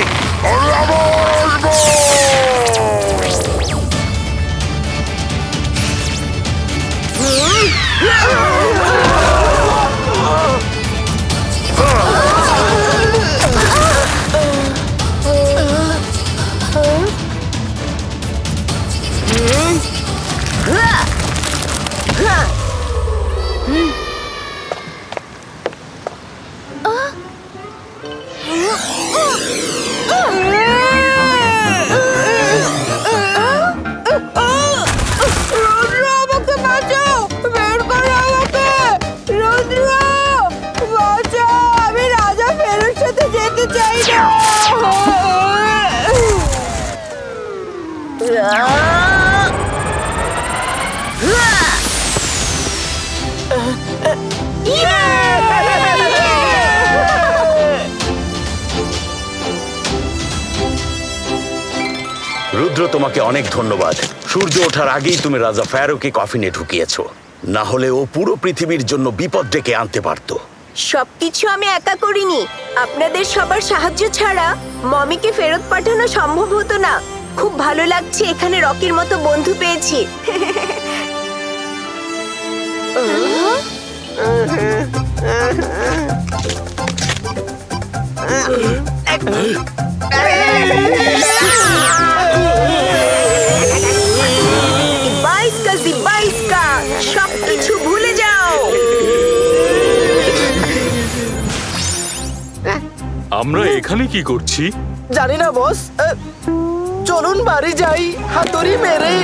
রুদ্র, তোমাকে অনেক ধন্যবাদ। সূর্য ওঠার আগেই তুমি রাজা ফ্যারোকে কফিনে ঢুকিয়েছো, না হলে ও পুরো পৃথিবীর জন্য বিপদ ডেকে আনতে পারতো। সবকিছু আমি একা করিনি, আপনাদের সবার সাহায্য ছাড়া মমিকে ফেরত পাঠানো সম্ভব হতো না। খুব ভালো লাগছে এখানে রকির মতো বন্ধু পেয়েছি। সবকিছু ভুলে যাও। আমরা এখানে কি করছি? জানি না বস, চলুন বাড়ি যাই হাতুড়ি মেরে।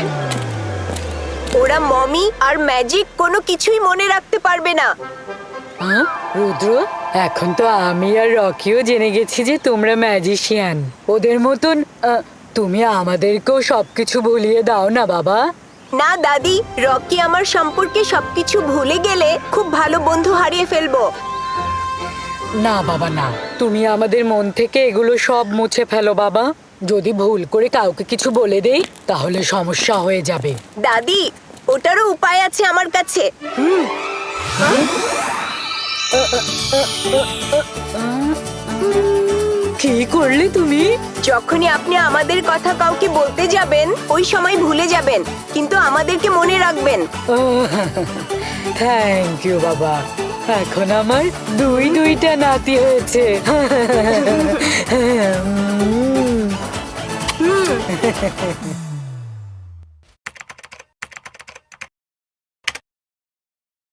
ওরা মমি আর ম্যাজিক কোনো কিছুই মনে রাখতে পারবে না। হ্যাঁ রুদ্র, এখন তো আমি আর রকিও জেনে গেছি যে তোমরা ম্যাজিশিয়ান। ওদের মতন তুমি আমাদেরকেও সবকিছু ভুলিয়ে দাও না বাবা। না দাদি, রকি আমার সম্পর্কে সবকিছু ভুলে গেলে খুব ভালো বন্ধু হারিয়ে ফেলবো। না বাবা না, তুমি আমাদের মন থেকে এগুলো সব মুছে ফেলো বাবা। যদি ভুল করে কাউকে কিছু বলে দেই তাহলে সমস্যা হয়ে যাবে। দাদি, ওটারও উপায় আছে আমার কাছে। কি করলে তুমি? যখনই আপনি আমাদের কথা কাউকে বলতে যাবেন ওই সময় ভুলে যাবেন, কিন্তু আমাদেরকে মনে রাখবেন। থ্যাংক ইউ বাবা। এখন আমার দুইটা নাতি হয়েছে।